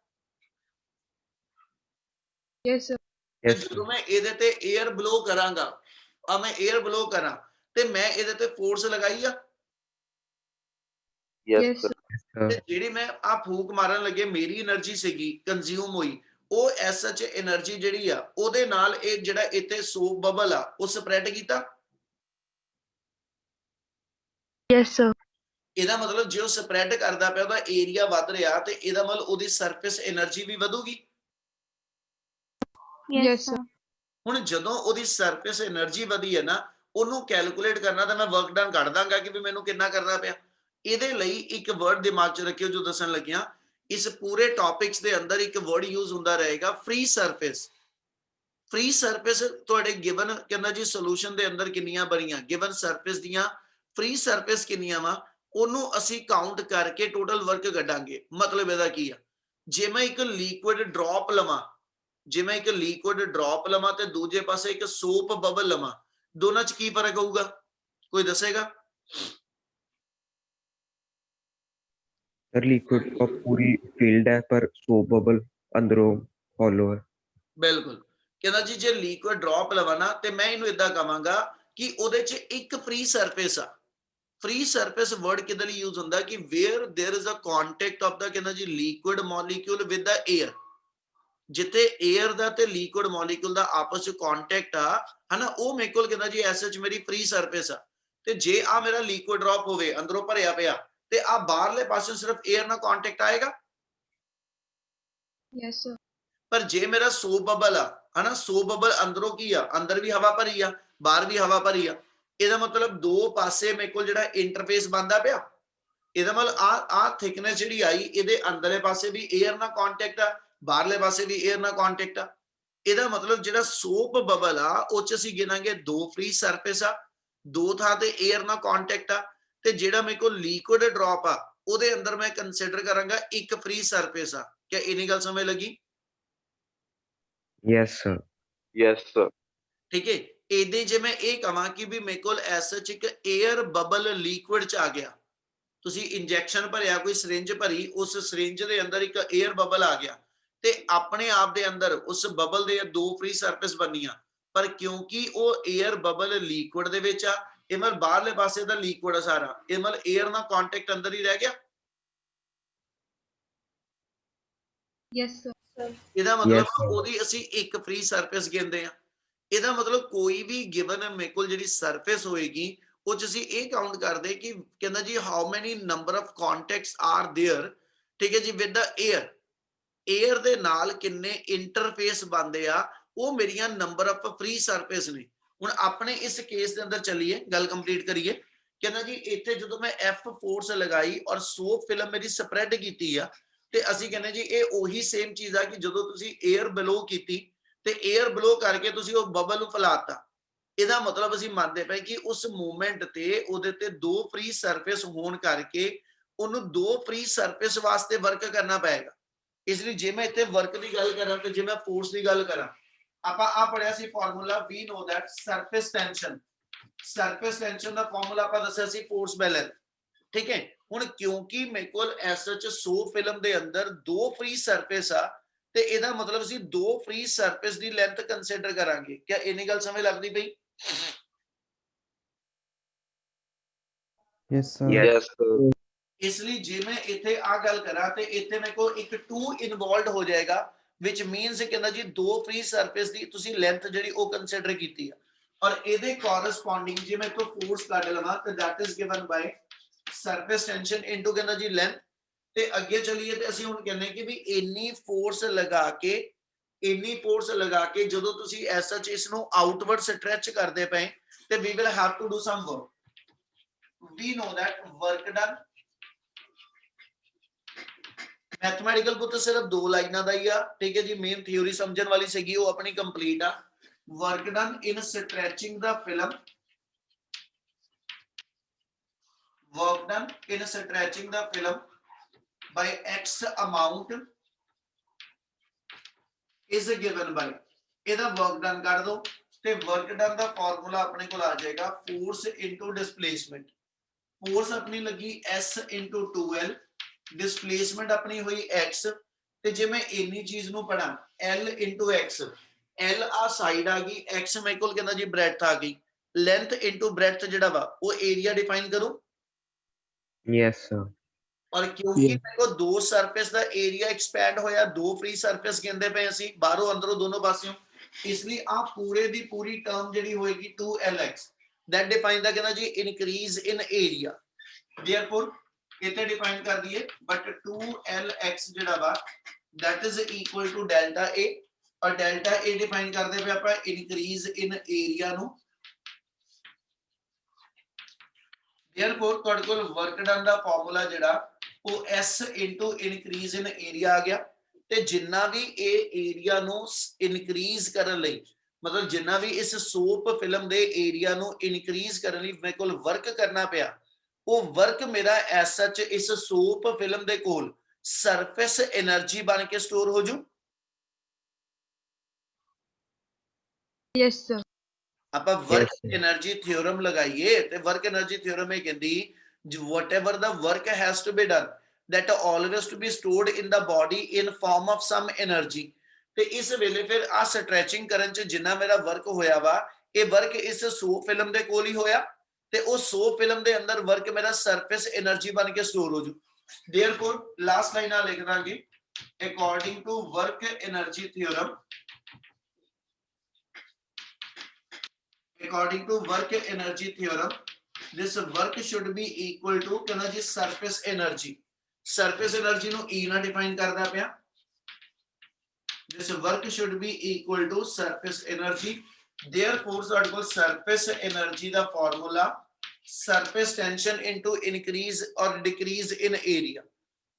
Yes, sir. Yes, sir. ਜਦੋਂ ਮੈਂ ਇਹਦੇ ਤੇ 에ਅਰ ਬਲੋ ਕਰਾਂਗਾ, ਮੈਂ 에ਅਰ ਬਲੋ ਕਰਾਂ ਤੇ ਮੈਂ ਇਹਦੇ ਤੇ ਫੋਰਸ ਲਗਾਈ ਆ, Yes, sir. ਤੇ ਜਿਹੜੀ ਮੈਂ ਆ ਫੂਕ ਮਾਰਨ ਲੱਗੇ ਮੇਰੀ એનર્ਜੀ ਸੀਗੀ ਕੰਜ਼ਿਊਮ ਹੋਈ, ਉਹ ਐਸਐਚ એનર્ਜੀ ਜਿਹੜੀ ਆ ਉਹਦੇ ਨਾਲ ਇਹ ਜਿਹੜਾ ਇੱਥੇ ਸੋਪ ਬਬਲ ਆ ਉਹ ਸਪਰੈਡ ਕੀਤਾ। Yes, sir. ਇਹਦਾ ਮਤਲਬ ਜੇ ਉਹ ਸਪਰੈਡ ਕਰਦਾ ਪਿਆ ਉਹਦਾ ਏਰੀਆ ਵੱਧ ਰਿਹਾ ਤੇ ਇਹਦਾ ਮਤਲਬ ਉਹਦੀ ਸਰਫੇਸ એનર્ਜੀ ਵੀ ਵਧੂਗੀ। Yes, sir. ਹੁਣ ਜਦੋਂ ਉਹਦੀ ਸਰਫੇਸ એનર્ਜੀ ਵਧੀ ਹੈ ਨਾ, ਉਹਨੂੰ ਕੈਲਕੂਲੇਟ ਕਰਨਾ ਤਾਂ ਮੈਂ ਵਰਕ ਡਨ ਕੱਢ ਦਾਂਗਾ ਕਿ ਵੀ ਮੈਨੂੰ ਕਿੰਨਾ ਕਰਨਾ ਪਿਆ। ਇਹਦੇ ਲਈ ਇੱਕ ਵਰਡ ਦਿਮਾਗ 'ਚ ਰੱਖਿਓ ਜੋ ਦੱਸਣ ਲੱਗਿਆ, ਇਸ ਪੂਰੇ ਟੌਪਿਕਸ ਦੇ ਅੰਦਰ ਇੱਕ ਵਰਡ ਯੂਜ਼ ਹੁੰਦਾ ਰਹੇਗਾ, ਫ੍ਰੀ ਸਰਫੇਸ। ਫ੍ਰੀ ਸਰਫੇਸ ਤੁਹਾਡੇ ਗਿਵਨ ਕਹਿੰਦਾ ਜੀ ਸੋਲੂਸ਼ਨ ਦੇ ਅੰਦਰ ਕਿੰਨੀਆਂ ਬਣੀਆਂ, ਗਿਵਨ ਸਰਫੇਸ ਦੀਆਂ ਫ੍ਰੀ ਸਰਫੇਸ ਕਿੰਨੀਆਂ ਵਾ, ਉਹਨੂੰ ਅਸੀਂ ਕਾਊਂਟ ਕਰਕੇ ਟੋਟਲ ਵਰਕ ਕੱਢਾਂਗੇ। ਮਤਲਬ ਇਹਦਾ ਕੀ ਆ, ਜੇ ਮੈਂ ਇੱਕ ਲਿਕੁਇਡ ਡ੍ਰੌਪ ਲਵਾਂ, ਜੇ ਮੈਂ ਇੱਕ ਲਿਕੁਇਡ ਡ੍ਰੌਪ ਲਵਾਂ ਤੇ ਦੂਜੇ ਪਾਸੇ ਇੱਕ ਸੋਪ ਬਬਲ ਲਵਾਂ, ਦੋਨਾਂ 'ਚ ਕੀ ਫਰਕ ਹੋਊਗਾ, ਕੋਈ ਦੱਸੇਗਾ? ਸਰ ਲਿਕੁਇਡ ਪੂਰੀ ਫੀਲਡ ਹੈ ਪਰ ਸੋਪ ਬਬਲ ਅੰਦਰੋਂ ਫੋਲੋ ਹੈ। ਬਿਲਕੁਲ। ਕਹਿੰਦਾ ਜੀ ਜੇ ਲਿਕੁਇਡ ਡ੍ਰੌਪ ਲਵਾਂ ਨਾ ਤੇ ਮੈਂ ਇਹਨੂੰ ਇਦਾਂ ਕਵਾਂਗਾ ਕਿ ਉਹਦੇ 'ਚ ਇੱਕ ਫ੍ਰੀ ਸਰਫੇਸ ਆ। ਫ੍ਰੀ ਸਰਫੇਸ ਵਰਡ ਕਿਹਦੇ ਲਈ ਯੂਜ਼ ਹੁੰਦਾ ਕਿ where there is a contact of the ਕਹਿੰਦਾ ਜੀ liquid molecule with the air, ਜਿੱਥੇ 에ਅਰ ਦਾ ਤੇ ਲਿਕੁਇਡ ਮੋਲੀਕਿਊਲ ਦਾ ਆਪਸ ਵਿੱਚ ਕੰਟੈਕਟ ਆ ਹਨਾ, ਉਹ ਮੇਰੇ ਕੋਲ ਕਹਿੰਦਾ ਜੀ ਐਸਐਚ ਮੇਰੀ ਫ੍ਰੀ ਸਰਫੇਸ ਆ। ਤੇ ਜੇ ਆ ਮੇਰਾ ਲਿਕੁਇਡ ਡ੍ਰੌਪ ਹੋਵੇ ਅੰਦਰੋਂ ਭਰਿਆ ਪਿਆ ਤੇ ਆ ਬਾਹਰਲੇ ਪਾਸੇ ਸਿਰਫ 에ਅਰ ਨਾਲ ਕੰਟੈਕਟ ਆਏਗਾ। Yes, sir. ਪਰ ਜੇ ਮੇਰਾ ਸੋਪ ਬਬਲ ਆ ਹਨਾ, ਸੋਪ ਬਬਲ ਅੰਦਰੋਂ ਕੀ ਆ, ਅੰਦਰ ਵੀ ਹਵਾ ਭਰੀ ਆ ਬਾਹਰ ਵੀ ਹਵਾ ਭਰੀ ਆ, ਇਹਦਾ ਮਤਲਬ ਦੋ ਪਾਸੇ ਮੇਰੇ ਕੋਲ ਜਿਹੜਾ ਇੰਟਰਫੇਸ ਬਣਦਾ ਪਿਆ, ਇਹਦਾ ਮਤਲਬ ਆ ਥਿਕਨੈਸ ਜਿਹੜੀ ਆਈ ਇਹਦੇ ਅੰਦਰਲੇ ਪਾਸੇ ਵੀ 에ਅਰ ਨਾਲ ਕੰਟੈਕਟ ਆ, ਬਾਹਰਲੇ ਪਾਸੇ ਵੀ 에ਅਰ ਨਾਲ ਕੰਟੈਕਟ ਆ। ਇਹਦਾ ਮਤਲਬ ਜਿਹੜਾ ਸੋਪ ਬਬਲ ਆ ਉਹ 'ਚ ਅਸੀਂ ਗਿਣਾਂਗੇ ਦੋ ਫ੍ਰੀ ਸਰਫੇਸ ਆ, ਦੋ ਥਾਂ ਤੇ 에ਅਰ ਨਾਲ ਕੰਟੈਕਟ ਆ, ਤੇ ਜਿਹੜਾ ਮੇਰੇ ਕੋਲ ਲਿਕੁਇਡ ਡ੍ਰੌਪ ਆ ਉਹਦੇ ਅੰਦਰ ਮੈਂ ਕੰਸੀਡਰ ਕਰਾਂਗਾ ਇੱਕ ਫ੍ਰੀ ਸਰਫੇਸ ਆ। ਕਿਆ ਇੰਨੀ ਗੱਲ ਸਮਝ ਲੱਗੀ? Yes, sir. Yes, sir. ਠੀਕ ਹੈ। ਇਹਦੇ ਜੇ ਮੈਂ ਇਹ ਕਹਾਂ ਕਿ ਵੀ ਮੇਰੇ ਕੋਲ ਐਸਐਚ ਇੱਕ 에ਅਰ ਬਬਲ ਲਿਕੁਇਡ 'ਚ ਆ ਗਿਆ, ਤੁਸੀਂ ਇੰਜੈਕਸ਼ਨ ਭਰਿਆ, ਕੋਈ ਸਿਰਿੰਜ ਭਰੀ, ਉਸ ਸਿਰਿੰਜ ਦੇ ਅੰਦਰ ਇੱਕ 에ਅਰ ਬਬਲ ਆ ਗਿਆ ਤੇ ਆਪਣੇ ਆਪ ਦੇ ਅੰਦਰ ਉਸ ਬਬਲ ਦੇ ਦੋ ਫ੍ਰੀ ਸਰਫੇਸ ਬਣੀਆਂ, ਪਰ ਕਿਉਂਕਿ ਉਹ 에ਅਰ ਬਬਲ ਲਿਕੁਇਡ ਦੇ ਵਿੱਚ ਆ, ਇਹ ਮਤਲਬ ਬਾਹਰਲੇ ਪਾਸੇ ਦਾ ਲਿਕੁਇਡ ਆ ਸਾਰਾ, ਇਹ ਮਤਲਬ 에ਅਰ ਨਾਲ ਕੰਟੈਕਟ ਅੰਦਰ ਹੀ ਰਹਿ ਗਿਆ। Yes, sir. ਇਹਦਾ ਮਤਲਬ Yes, sir. ਉਹਦੀ ਅਸੀਂ ਇੱਕ ਫ੍ਰੀ ਸਰਫੇਸ ਗਿਣਦੇ ਆ। ਇਹਦਾ ਮਤਲਬ ਕੋਈ ਵੀ ਗਿਵਨ ਮੇਰੇ ਕੋਲ ਜਿਹੜੀ ਸਰਫੇਸ ਹੋਏਗੀ ਉਹ 'ਚ ਅਸੀਂ ਇਹ ਕਾਊਂਟ ਕਰਦੇ ਕਿ ਕਹਿੰਦਾ ਜੀ how many number of contacts are there, ਠੀਕ ਹੈ ਜੀ, ਵਿਦ ਦਾ 에ਅਰ, 에ਅਰ ਦੇ ਨਾਲ ਕਿੰਨੇ ਇੰਟਰਫੇਸ ਬਣਦੇ ਆ, ਉਹ ਮੇਰੀਆਂ ਨੰਬਰ ਆਫ ਫ੍ਰੀ ਸਰਫੇਸ ਨੇ। ਹੁਣ ਆਪਣੇ ਇਸ ਕੇਸ ਦੇ ਅੰਦਰ ਚੱਲੀਏ, ਗੱਲ ਕੰਪਲੀਟ ਕਰੀਏ। ਕਹਿੰਦਾ ਜੀ ਇੱਥੇ ਜਦੋਂ ਮੈਂ ਐਫ ਫੋਰਸ ਲਗਾਈ ਔਰ ਸੋਪ ਫਿਲਮ ਮੇਰੀ ਸਪਰੈਡ ਕੀਤੀ ਆ, ਤੇ ਅਸੀਂ ਕਹਿੰਦੇ ਜੀ ਇਹ ਉਹੀ ਸੇਮ ਚੀਜ਼ ਆ ਕਿ ਜਦੋਂ ਤੁਸੀਂ 에ਅਰ ਬਲੋ ਕੀਤੀ ਤੇ 에ਅਰ ਬਲੋ ਕਰਕੇ ਤੁਸੀਂ ਉਹ ਬਬਲ ਨੂੰ ਫੈਲਾਤਾ। ਇਹਦਾ ਮਤਲਬ ਅਸੀਂ ਮੰਨਦੇ ਪਏ ਕਿ ਉਸ ਮੂਵਮੈਂਟ ਤੇ ਉਹਦੇ ਤੇ ਦੋ ਫ੍ਰੀ ਸਰਫੇਸ ਹੋਣ ਕਰਕੇ ਉਹਨੂੰ ਦੋ ਫ੍ਰੀ ਸਰਫੇਸ ਵਾਸਤੇ ਵਰਕ ਕਰਨਾ ਪਏਗਾ। ਇਸ ਲਈ ਜੇ ਮੈਂ ਇੱਥੇ ਵਰਕ ਦੀ ਗੱਲ ਕਰਾਂ ਤੇ ਜੇ ਮੈਂ ਫੋਰਸ ਦੀ ਗੱਲ ਕਰਾਂ, ਆਪਾਂ ਆ ਪੜਿਆ ਸੀ formula, we know that surface tension ਦਾ ਫਾਰਮੂਲਾ ਆਪਾਂ ਦੱਸਿਆ ਸੀ ਫੋਰਸ ਬੈਲੈਂਸ। ठीक है। ਹੁਣ ਕਿਉਂਕਿ ਮੇਰੇ ਕੋਲ ਐਸਐਚ 100 ਫਿਲਮ ਦੇ ਅੰਦਰ 2 ਫ੍ਰੀ ਸਰਫੇਸ ਆ ਤੇ ਇਹਦਾ ਮਤਲਬ ਅਸੀਂ 2 ਫ੍ਰੀ ਸਰਫੇਸ ਦੀ ਲੈਂਥ ਕੰਸੀਡਰ ਕਰਾਂਗੇ। ਕਿਆ ਇੰਨੀ ਗੱਲ ਸਮਝ ਲੱਗਦੀ ਪਈ? Yes, sir. Yes, sir. ਇਸ ਲਈ ਜੇ ਮੈਂ ਇੱਥੇ ਆ ਗੱਲ ਕਰਾਂ ਤੇ ਇੱਥੇ ਮੇਰੇ ਕੋਲ ਇੱਕ 2 ਇਨਵੋਲਵਡ ਹੋ ਜਾਏਗਾ which means ਕਹਿੰਦਾ ਜੀ 2 ਫ੍ਰੀ ਸਰਫੇਸ ਦੀ ਤੁਸੀਂ ਲੈਂਥ ਜਿਹੜੀ ਉਹ ਕੰਸੀਡਰ ਕੀਤੀ ਆ ਔਰ ਇਹਦੇ ਕੋਰਸਪੋਂਡਿੰਗ ਜੇ ਮੈਂ ਤੋਂ ਫੋਰਸ ਕੱਢ ਲਵਾਂ ਤੇ that is given by surface tension into ਕਹਿੰਦਾ ਜੀ ਲੈਂਥ। ਤੇ ਅੱਗੇ ਚਲੀਏ ਤੇ ਅਸੀਂ ਹੁਣ ਕਹਿੰਦੇ ਕਿ ਵੀ ਇੰਨੀ ਫੋਰਸ ਲਗਾ ਕੇ ਜਦੋਂ ਤੁਸੀਂ ਐਸ ਸੱਚ ਇਸ ਨੂੰ ਆਊਟਵਰਡ ਸਟ੍ਰੈਚ ਕਰਦੇ ਪਏ ਤੇ we will have to do some work. We know that work done mathematical पुੱਤ सिर्फ 2 ਲਾਈਨਾਂ ਦਾ ਹੀ ਆ, ਠੀਕ ਹੈ ਜੀ। ਮੇਨ ਥਿਉਰੀ ਸਮਝਣ ਵਾਲੀ ਸੀਗੀ ਉਹ ਆਪਣੀ ਕੰਪਲੀਟ ਆ। Work done in stretching the film, work done in stretching the film by x amount is given by ਇਹਦਾ work done ਕਰ ਦੋ ਤੇ work done ਦਾ ਫਾਰਮੂਲਾ ਆਪਣੇ ਕੋਲ ਆ ਜਾਏਗਾ force into displacement। force ਆਪਣੀ ਲੱਗੀ s into 2l, displacement ਆਪਣੀ ਹੋਈ x ਤੇ ਜੇ ਮੈਂ ਇੰਨੀ ਚੀਜ਼ ਨੂੰ ਪੜਾਂ l into x, l ਆ ਸਾਈਡ ਆ ਗਈ, x ਮੇਰੇ ਕੋਲ ਕਹਿੰਦਾ ਜੀ ਬ੍ਰੈਡਥ ਆ ਗਈ, ਲੈਂਥ into ਬ੍ਰੈਡਥ ਜਿਹੜਾ ਵਾ ਉਹ ਏਰੀਆ ਡਿਫਾਈਨ ਕਰੋ। Yes, sir. और क्योंकि मेरे को 2 सरफेस ਦਾ ਏਰੀਆ ਐਕਸਪੈਂਡ ਹੋਇਆ, 2 ਫ੍ਰੀ ਸਰਫੇਸ ਕਹਿੰਦੇ ਪਏ ਅਸੀਂ ਬਾਹਰੋਂ ਅੰਦਰੋਂ ਦੋਨੋਂ ਪਾਸਿਓਂ, ਇਸ ਲਈ ਆ ਪੂਰੇ ਦੀ ਪੂਰੀ ਟਰਮ ਜਿਹੜੀ ਹੋਏਗੀ 2lx that define ਦਾ ਕਹਿੰਦਾ ਜੀ ਇਨਕਰੀਜ਼ ਇਨ ਏਰੀਆ। therefore ਇੱਥੇ ਡਿਫਾਈਨ ਕਰ ਦਈਏ ਬਟ 2lx ਜਿਹੜਾ ਵਾ that is equal to delta a ਔਰ delta a ਡਿਫਾਈਨ ਕਰਦੇ ਪਏ ਆਪਾਂ ਇਨਕਰੀਜ਼ ਇਨ ਏਰੀਆ ਨੂੰ। therefore ਤੁਹਾਡੇ ਕੋਲ ਵਰਕ ਡਨ ਦਾ ਫਾਰਮੂਲਾ ਜਿਹੜਾ ਉਹ s into increase in area ਆ ਗਿਆ ਤੇ ਜਿੰਨਾ ਵੀ ਇਹ ਏਰੀਆ ਨੂੰ ਇਨਕਰੀਜ਼ ਕਰਨ ਲਈ ਮਤਲਬ ਜਿੰਨਾ ਵੀ ਇਸ ਸੋਪ ਫਿਲਮ ਦੇ ਏਰੀਆ ਨੂੰ ਇਨਕਰੀਜ਼ ਕਰਨ ਲਈ ਮੇਰੇ ਕੋਲ ਵਰਕ ਕਰਨਾ ਪਿਆ ਉਹ ਵਰਕ ਮੇਰਾ ਐਸ ਸੱਚ ਇਸ ਸੋਪ ਫਿਲਮ ਦੇ ਕੋਲ ਸਰਫੇਸ એનર્ਜੀ ਬਣ ਕੇ ਸਟੋਰ ਹੋ ਜੂ। Yes, sir. ਆਪਾਂ work Yes, sir. Energy theorem ਲਗਾਈਏ ਤੇ ਵਰਕ એનર્ਜੀ ਥਿਓਰਮ ਇਹ ਕਹਿੰਦੀ whatever the work has to be done that always to be stored in the body in form of some energy। ਤੇ ਇਸ ਵੇਲੇ ਫਿਰ ਆ ਸਟ੍ਰੈਚਿੰਗ ਕਰਨ ਚ ਜਿੰਨਾ ਮੇਰਾ ਵਰਕ ਹੋਇਆ ਵਾ ਇਹ ਵਰਕ ਇਸ ਸੋ ਫਿਲਮ ਦੇ ਕੋਲ ਹੀ ਹੋਇਆ ਤੇ ਉਹ ਸੋ ਫਿਲਮ ਦੇ ਅੰਦਰ ਵਰਕ ਮੇਰਾ ਸਰਫੇਸ એનર્ਜੀ ਬਣ ਕੇ ਸਟੋਰ ਹੋ ਜੂ। therefore ਲਾਸਟ ਲਾਈਨ ਆ ਲਿਖ ਦਾਂਗੇ according to work energy theorem, according to work energy theorem this work should be equal to ਕਹਿੰਦਾ ਜੀ surface energy। surface energy ਨੂੰ E ਨਾਲ ਡਿਫਾਈਨ ਕਰਦਾ ਪਿਆ। this work should be equal to surface energy। therefore ਸਾਡੇ ਕੋਲ surface energy the formula surface tension into increase or decrease in area।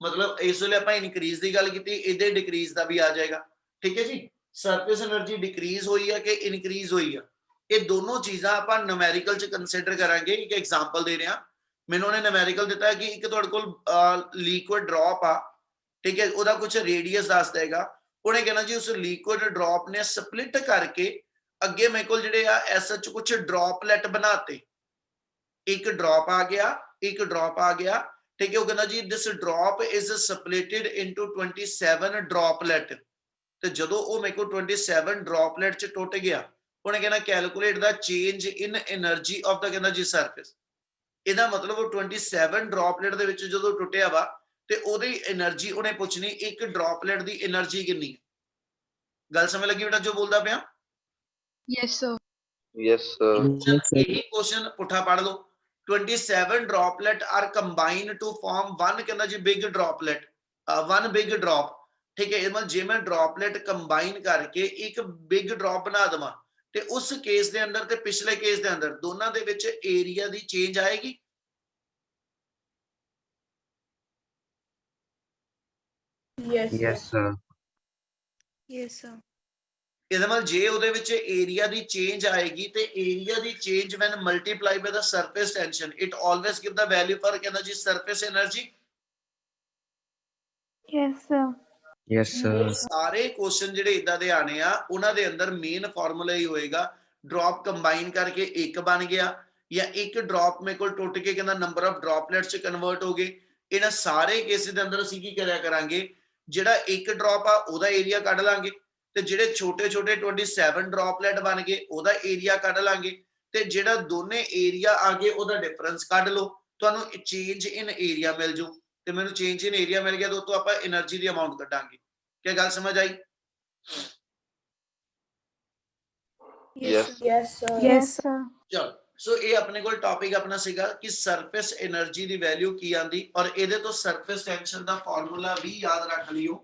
ਮਤਲਬ ਇਸ ਵੇਲੇ ਆਪਾਂ ਇਨਕਰੀਜ਼ ਦੀ ਗੱਲ ਕੀਤੀ, ਇਹਦੇ ਡਿਕਰੀਜ਼ ਦਾ ਵੀ ਆ ਜਾਏਗਾ। ਠੀਕ ਹੈ ਜੀ। surface energy ਡਿਕਰੀਜ਼ ਹੋਈ ਹੈ ਕਿ ਇਨਕਰੀਜ਼ ਹੋਈ ਆ, ਇਹ ਦੋਨੋਂ ਚੀਜ਼ਾਂ ਆਪਾਂ ਨਿਊਮੈਰੀਕਲ ਚ ਕੰਸੀਡਰ ਕਰਾਂਗੇ। ਇੱਕ ਐਗਜ਼ਾਮਪਲ ਦੇ ਰਿਹਾ, ਮੈਨੂੰ ਉਹਨੇ ਨਿਊਮੈਰੀਕਲ ਦਿੱਤਾ ਕਿ ਇੱਕ ਤੁਹਾਡੇ ਕੋਲ ਲਿਕੁਇਡ ਡ੍ਰੌਪ ਆ, ਠੀਕ ਹੈ, ਉਹਦਾ ਕੁਝ ਰੇਡੀਅਸ ਦੱਸ ਦੇਗਾ। ਉਹਨੇ ਕਹਿਣਾ ਜੀ ਉਸ ਲਿਕੁਇਡ ਡ੍ਰੌਪ ਨੇ ਸਪਲਿਟ ਕਰਕੇ ਅੱਗੇ ਮੇਰੇ ਕੋਲ ਜਿਹੜੇ ਆ ਐਸਐਚ ਕੁਝ ਡ੍ਰੌਪਲੇਟ ਬਣਾਤੇ, ਇੱਕ ਡ੍ਰੌਪ ਆ ਗਿਆ, ਇੱਕ ਡ੍ਰੌਪ ਆ ਗਿਆ, ਠੀਕ ਹੈ। ਉਹ ਕਹਿੰਦਾ ਜੀ ਦਿਸ ਡ੍ਰੌਪ ਇਜ਼ ਸਪਲਿਟਡ ਇਨਟੂ 27 ਡ੍ਰੌਪਲੇਟ ਤੇ ਜਦੋਂ ਉਹ ਮੇਰੇ ਕੋਲ 27 ਡ੍ਰੌਪਲੇਟ ਚ ਟੁੱਟ ਗਿਆ ਉਹਨੇ ਕਹਿਣਾ calculate the change in energy of the ਕਹਿੰਦਾ ਜੀ ਸਰਫੇਸ। ਇਹਦਾ ਮਤਲਬ ਉਹ 27 ਡ੍ਰੌਪਲੇਟ ਦੇ ਵਿੱਚ ਜਦੋਂ ਟੁੱਟਿਆ ਵਾ ਤੇ ਉਹਦੀ એનર્ਜੀ ਉਹਨੇ ਪੁੱਛਣੀ ਇੱਕ ਡ੍ਰੌਪਲੇਟ ਦੀ એનર્ਜੀ ਕਿੰਨੀ ਹੈ। ਗੱਲ ਸਮਝ ਲੱਗੀ ਬੇਟਾ ਜੋ ਬੋਲਦਾ ਪਿਆ? Yes, sir. Yes, sir. ਇਹੀ ਕੁਐਸਚਨ ਪੁੱਠਾ ਪੜ ਲਓ। 27 droplet are combine to form one ਕਹਿੰਦਾ ਜੀ big droplet, one big drop, ਠੀਕ ਹੈ। ਮਤਲਬ ਜੇ ਮੈਂ ਡ੍ਰੌਪਲੇਟ ਕੰਬਾਈਨ ਕਰਕੇ ਇੱਕ ਬਿਗ ਡ੍ਰੌਪ ਬਣਾ ਦਵਾਂ ਤੇ ਉਸ ਕੇਸ ਦੇ ਅੰਦਰ ਤੇ ਪਿਛਲੇ ਕੇਸ ਦੇ ਅੰਦਰ ਦੋਨਾਂ ਦੇ ਵਿੱਚ ਏਰੀਆ ਦੀ ਚੇਂਜ ਆਏਗੀ। Yes, sir. Yes, sir. ਇਹਦੇ ਨਾਲ ਜੇ ਉਹਦੇ ਵਿੱਚ ਏਰੀਆ ਦੀ ਚੇਂਜ ਆਏਗੀ ਤੇ ਏਰੀਆ ਦੀ change when multiply by the surface tension it always give the value for ਕਹਿੰਦਾ ਜੀ surface energy. Yes, sir. Yes, sir. ਸਾਰੇ ਕੁਐਸਚਨ ਜਿਹੜੇ ਇਦਾਂ ਦੇ ਆਣੇ ਆ ਉਹਨਾਂ ਦੇ ਅੰਦਰ ਮੇਨ ਫਾਰਮੂਲਾ ਹੀ ਹੋਏਗਾ ਡ੍ਰੌਪ ਕੰਬਾਈਨ ਕਰਕੇ ਇੱਕ ਬਣ ਗਿਆ, ਜਾਂ ਇੱਕ ਡ੍ਰੌਪ ਮੇਰੇ ਕੋਲ ਟੁੱਟ ਕੇ ਕਹਿੰਦਾ ਨੰਬਰ ਆਫ ਡ੍ਰੌਪਲੇਟਸ ਚ ਕਨਵਰਟ ਹੋ ਗਏ। ਇਹਨਾਂ ਸਾਰੇ ਕੇਸਿਸ ਦੇ ਅੰਦਰ ਅਸੀਂ ਕੀ ਕਰਿਆ ਕਰਾਂਗੇ, ਜਿਹੜਾ ਇੱਕ ਡ੍ਰੌਪ ਆ ਉਹਦਾ ਏਰੀਆ ਕੱਢ ਲਾਂਗੇ, ਤੇ ਜਿਹੜੇ ਛੋਟੇ ਛੋਟੇ 27 ਡ੍ਰੌਪਲੇਟ ਬਣ ਗਏ ਉਹਦਾ ਏਰੀਆ ਕੱਢ ਲਾਂਗੇ, ਤੇ ਜਿਹੜਾ ਦੋਨੇ ਏਰੀਆ ਆ ਗਏ ਉਹਦਾ ਡਿਫਰੈਂਸ ਕੱਢ ਲਓ, ਤੁਹਾਨੂੰ ਚੇਂਜ ਇਨ ਏਰੀਆ ਮਿਲ ਜੂ। ਤੇ ਮੈਨੂੰ ਚੇਂਜ ਇਨ ਏਰੀਆ ਮਿਲ ਗਿਆ ਤਾਂ ਉਹ ਤੋਂ ਆਪਾਂ એનર્ਜੀ ਦੀ ਅਮਾਉਂਟ ਕੱਢਾਂਗੇ। ਕੀ ਗੱਲ ਸਮਝ ਆਈ? Yes, sir. Yes, sir. ਚਲੋ, ਸੋ ਇਹ ਆਪਣੇ ਕੋਲ ਟੌਪਿਕ ਆਪਣਾ ਸੀਗਾ ਕਿ ਸਰਫੇਸ એનર્ਜੀ ਦੀ ਵੈਲਿਊ ਕੀ ਆਂਦੀ, ਔਰ ਇਹਦੇ ਤੋਂ ਸਰਫੇਸ ਟੈਂਸ਼ਨ ਦਾ ਫਾਰਮੂਲਾ ਵੀ ਯਾਦ ਰੱਖ ਲਿਓ,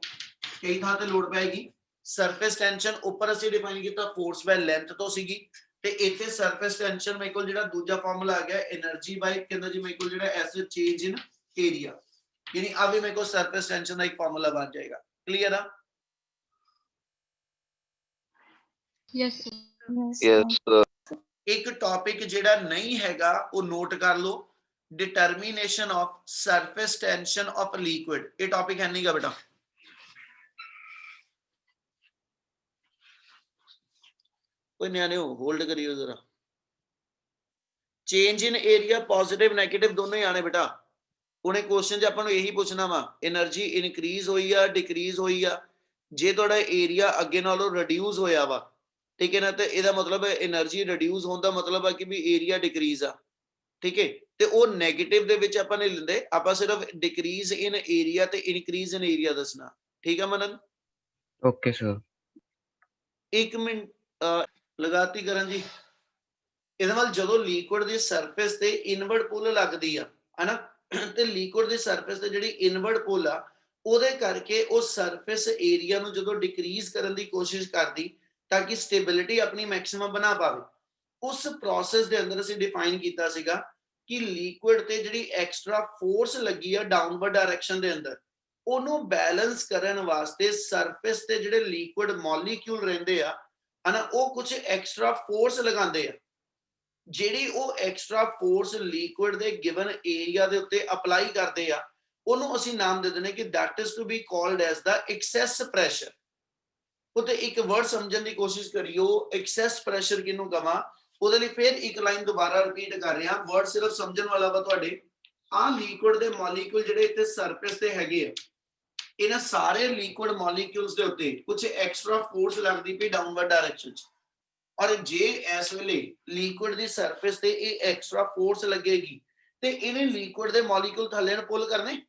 ਕਈ ਥਾਂ ਤੇ ਲੋੜ ਪੈਗੀ। ਸਰਫੇਸ ਟੈਂਸ਼ਨ ਉੱਪਰ ਅਸੀਂ ਡਿਫਾਈਨ ਕੀਤਾ ਫੋਰਸ ਬਾਈ ਲੈਂਥ ਤੋਂ ਸੀਗੀ, ਤੇ ਇੱਥੇ ਸਰਫੇਸ ਟੈਂਸ਼ਨ ਮੇਰੇ ਕੋਲ ਜਿਹੜਾ ਦੂਜਾ ਫਾਰਮੂਲਾ ਆ ਗਿਆ એનર્ਜੀ ਬਾਈ ਕਹਿੰਦਾ ਜੀ ਮੇਰੇ ਕੋਲ ਜਿਹੜਾ ਐਸ ਚੇਂਜ ਇਨ ਏਰੀਆ, ਯਾਨੀ ਆ ਵੀ ਮੇਰੇ ਕੋਲ ਸਰਫੇਸ ਟੈਂਸ਼ਨ ਦਾ ਇੱਕ ਫਾਰਮੂਲਾ ਬਣ ਜਾਏਗਾ। ਕਲੀਅਰ ਆ? Yes, sir. Yes, sir. ਇੱਕ ਟੌਪਿਕ ਜਿਹੜਾ ਨਹੀਂ ਹੈਗਾ ਉਹ ਨੋਟ ਕਰ ਲਓ, determination of surface tension of liquid. ਇਹ ਟੌਪਿਕ ਹੈ ਨਹੀਂਗਾ ਬੇਟਾ, ਕੋਈ ਨਿਆਣੇ ਹੋ ਹੋਲਡ ਕਰਿਓ ਜ਼ਰਾ। ਚੇਂਜ ਇਨ ਏਰੀਆ ਪੋਜ਼ਿਟਿਵ ਨੈਗੇਟਿਵ ਦੋਨੋਂ ਹੀ ਆਣੇ ਬੇਟਾ। ਉਹਨੇ ਕੁਐਸਚਨ 'ਚ ਆਪਾਂ ਨੂੰ ਇਹੀ ਪੁੱਛਣਾ ਵਾ, એનર્ਜੀ ਇਨਕਰੀਜ਼ ਹੋਈ ਆ ਡਿਕਰੀਜ਼ ਹੋਈ ਆ, ਜੇ ਤੁਹਾਡਾ ਏਰੀਆ ਅੱਗੇ ਨਾਲੋਂ ਰਿਡਿਊਸ ਹੋਇਆ ਵਾ, ਠੀਕ ਹੈ ਨਾ, ਤੇ ਇਹਦਾ ਮਤਲਬ એનર્ਜੀ ਰਿਡਿਊਸ ਹੋਣ ਦਾ ਮਤਲਬ ਆ ਕਿ ਵੀ ਏਰੀਆ ਡਿਕਰੀਜ਼ ਆ, ਠੀਕ ਹੈ। ਤੇ ਉਹ ਨੈਗੇਟਿਵ ਦੇ ਵਿੱਚ ਆਪਾਂ ਨਹੀਂ ਲੈਂਦੇ, ਆਪਾਂ ਸਿਰਫ ਡਿਕਰੀਜ਼ ਇਨ ਏਰੀਆ ਤੇ ਇਨਕਰੀਜ਼ ਇਨ ਏਰੀਆ ਦੱਸਣਾ, ਠੀਕ ਹੈ ਮਨਨ? Okay, sir. ਇੱਕ ਮਿੰਟ ਲਗਾਤੀ ਕਰਨ ਜੀ। ਇਹਦੇ ਨਾਲ ਜਦੋਂ ਲਿਕੁਇਡ ਦੀ ਸਰਫੇਸ ਤੇ ਇਨਵਰਡ ਪੁੱਲ ਲੱਗਦੀ ਆ ਹਨਾ, ਤੇ ਲਿਕੁਇਡ ਦੀ ਸਰਫੇਸ ਤੇ ਜਿਹੜੀ ਇਨਵਰਡ ਪੁੱਲ ਆ ਉਹਦੇ ਕਰਕੇ ਉਹ ਸਰਫੇਸ ਏਰੀਆ ਨੂੰ ਜਦੋਂ ਡਿਕਰੀਜ਼ ਕਰਨ ਦੀ ਕੋਸ਼ਿਸ਼ ਕਰਦੀ ਤਾਂ ਕਿ ਸਟੇਬਿਲਿਟੀ ਆਪਣੀ ਮੈਕਸਿਮਮ ਬਣਾ ਪਾਵੇ। ਉਸ ਪ੍ਰੋਸੈਸ ਦੇ ਅੰਦਰ ਅਸੀਂ ਡਿਫਾਈਨ ਕੀਤਾ ਸੀਗਾ ਕਿ ਲਿਕੁਇਡ ਤੇ ਜਿਹੜੀ ਐਕਸਟਰਾ ਫੋਰਸ ਲੱਗੀ ਆ ਡਾਊਨਵਰਡ ਡਾਇਰੈਕਸ਼ਨ ਦੇ ਅੰਦਰ, ਉਹਨੂੰ ਬੈਲੈਂਸ ਕਰਨ ਵਾਸਤੇ ਸਰਫੇਸ ਤੇ ਜਿਹੜੇ ਲਿਕੁਇਡ ਮੋਲੀਕਿਊਲ ਰਹਿੰਦੇ ਆ ਹਨਾ, ਉਹ ਕੁਝ ਐਕਸਟਰਾ ਫੋਰਸ ਲਗਾਉਂਦੇ ਆ। ਜਿਹੜੀ ਉਹ ਐਕਸਟਰਾ ਫੋਰਸ ਲਿਕੁਇਡ ਦੇ ਗਿਵਨ ਏਰੀਆ ਦੇ ਉੱਤੇ ਅਪਲਾਈ ਕਰਦੇ ਆ, ਉਹਨੂੰ ਅਸੀਂ ਨਾਮ ਦੇ ਦਿੰਦੇ ਕਿ that is to be called as the excess pressure। ਉਹਤੇ ਇੱਕ ਵਰਡ ਸਮਝਣ ਦੀ ਕੋਸ਼ਿਸ਼ ਕਰਿਓ, ਐਕਸੈਸ ਪ੍ਰੈਸ਼ਰ ਕਿਹਨੂੰ ਕਹਾਂ। ਉਹਦੇ ਲਈ ਫਿਰ ਇੱਕ ਲਾਈਨ ਦੁਬਾਰਾ ਰਿਪੀਟ ਕਰ ਰਿਹਾ, ਵਰਡ ਸਿਰਫ ਸਮਝਣ ਵਾਲਾ ਵਾ ਤੁਹਾਡੇ। ਆਹ ਲਿਕੁਇਡ ਦੇ ਮੋਲੀਕਿਊਲ ਜਿਹੜੇ ਇੱਥੇ ਸਰਫੇਸ ਤੇ ਹੈਗੇ ਆ, ਇਹਨਾਂ ਸਾਰੇ ਲਿਕੁਇਡ ਮੋਲੀਕਿਊਲਸ ਦੇ ਉੱਤੇ ਕੁਝ ਐਕਸਟਰਾ ਫੋਰਸ ਲੱਗਦੀ ਪਈ ਡਾਊਨਵਰਡ ਡਾਇਰੈਕਸ਼ਨ 'ਚ, ਔਰ ਜੇ ਇਸ ਵੇਲੇ ਲਿਕੁਇਡ ਦੀ ਸਰਫੇਸ ਤੇ ਇਹ ਐਕਸਟਰਾ ਫੋਰਸ ਲੱਗੇਗੀ ਤੇ ਇਹਨੇ ਲਿਕੁਇਡ ਦੇ ਮੋਲੀਕਿਊਲ ਥੱਲੇ ਨੂੰ ਪੁੱਲ ਕਰਨੇ।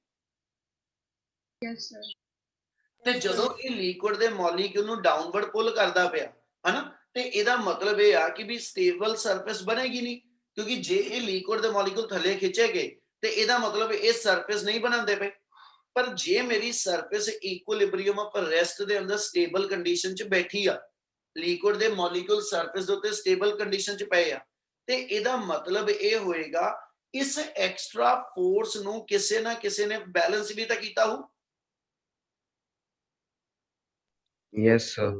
Yes, sir. ਤੇ ਜਦੋਂ ਇਹ ਲਿਕੁਇਡ ਦੇ ਮੋਲੀਕਿਊਲ ਨੂੰ ਡਾਊਨਵਰਡ ਪੁੱਲ ਕਰਦਾ ਪਿਆ ਹਨਾ, ਤੇ ਇਹਦਾ ਮਤਲਬ ਇਹ ਆ ਕਿ ਵੀ ਸਟੇਬਲ ਸਰਫੇਸ ਬਣੇਗੀ ਨਹੀਂ, ਕਿਉਂਕਿ ਜੇ ਇਹ ਲਿਕੁਇਡ ਦੇ ਮੋਲੀਕਿਊਲ ਥੱਲੇ ਖਿੱਚੇ ਗਏ ਤੇ ਇਹਦਾ ਮਤਲਬ ਇਹ ਸਰਫੇਸ ਨਹੀਂ ਬਣਾਉਂਦੇ ਪਏ। ਪਰ ਜੇ ਮੇਰੀ ਸਰਫੇਸ ਇਕੁਇਲਿਬ੍ਰੀਅਮ ਆਫ ਰੈਸਟ ਦੇ ਅੰਦਰ ਸਟੇਬਲ ਕੰਡੀਸ਼ਨ 'ਚ ਬੈਠੀ ਆ, ਲਿਕੁਇਡ ਦੇ ਮੋਲੀਕਿਊਲ ਸਰਫੇਸ ਦੇ ਉੱਤੇ ਸਟੇਬਲ ਕੰਡੀਸ਼ਨ 'ਚ ਪਏ ਆ, ਤੇ ਇਹਦਾ ਮਤਲਬ ਇਹ ਹੋਏਗਾ ਇਸ ਐਕਸਟਰਾ ਫੋਰਸ ਨੂੰ ਕਿਸੇ ਨਾ ਕਿਸੇ ਨੇ ਬੈਲੈਂਸ ਵੀ ਤਾਂ ਕੀਤਾ ਹੋ। Yes, sir.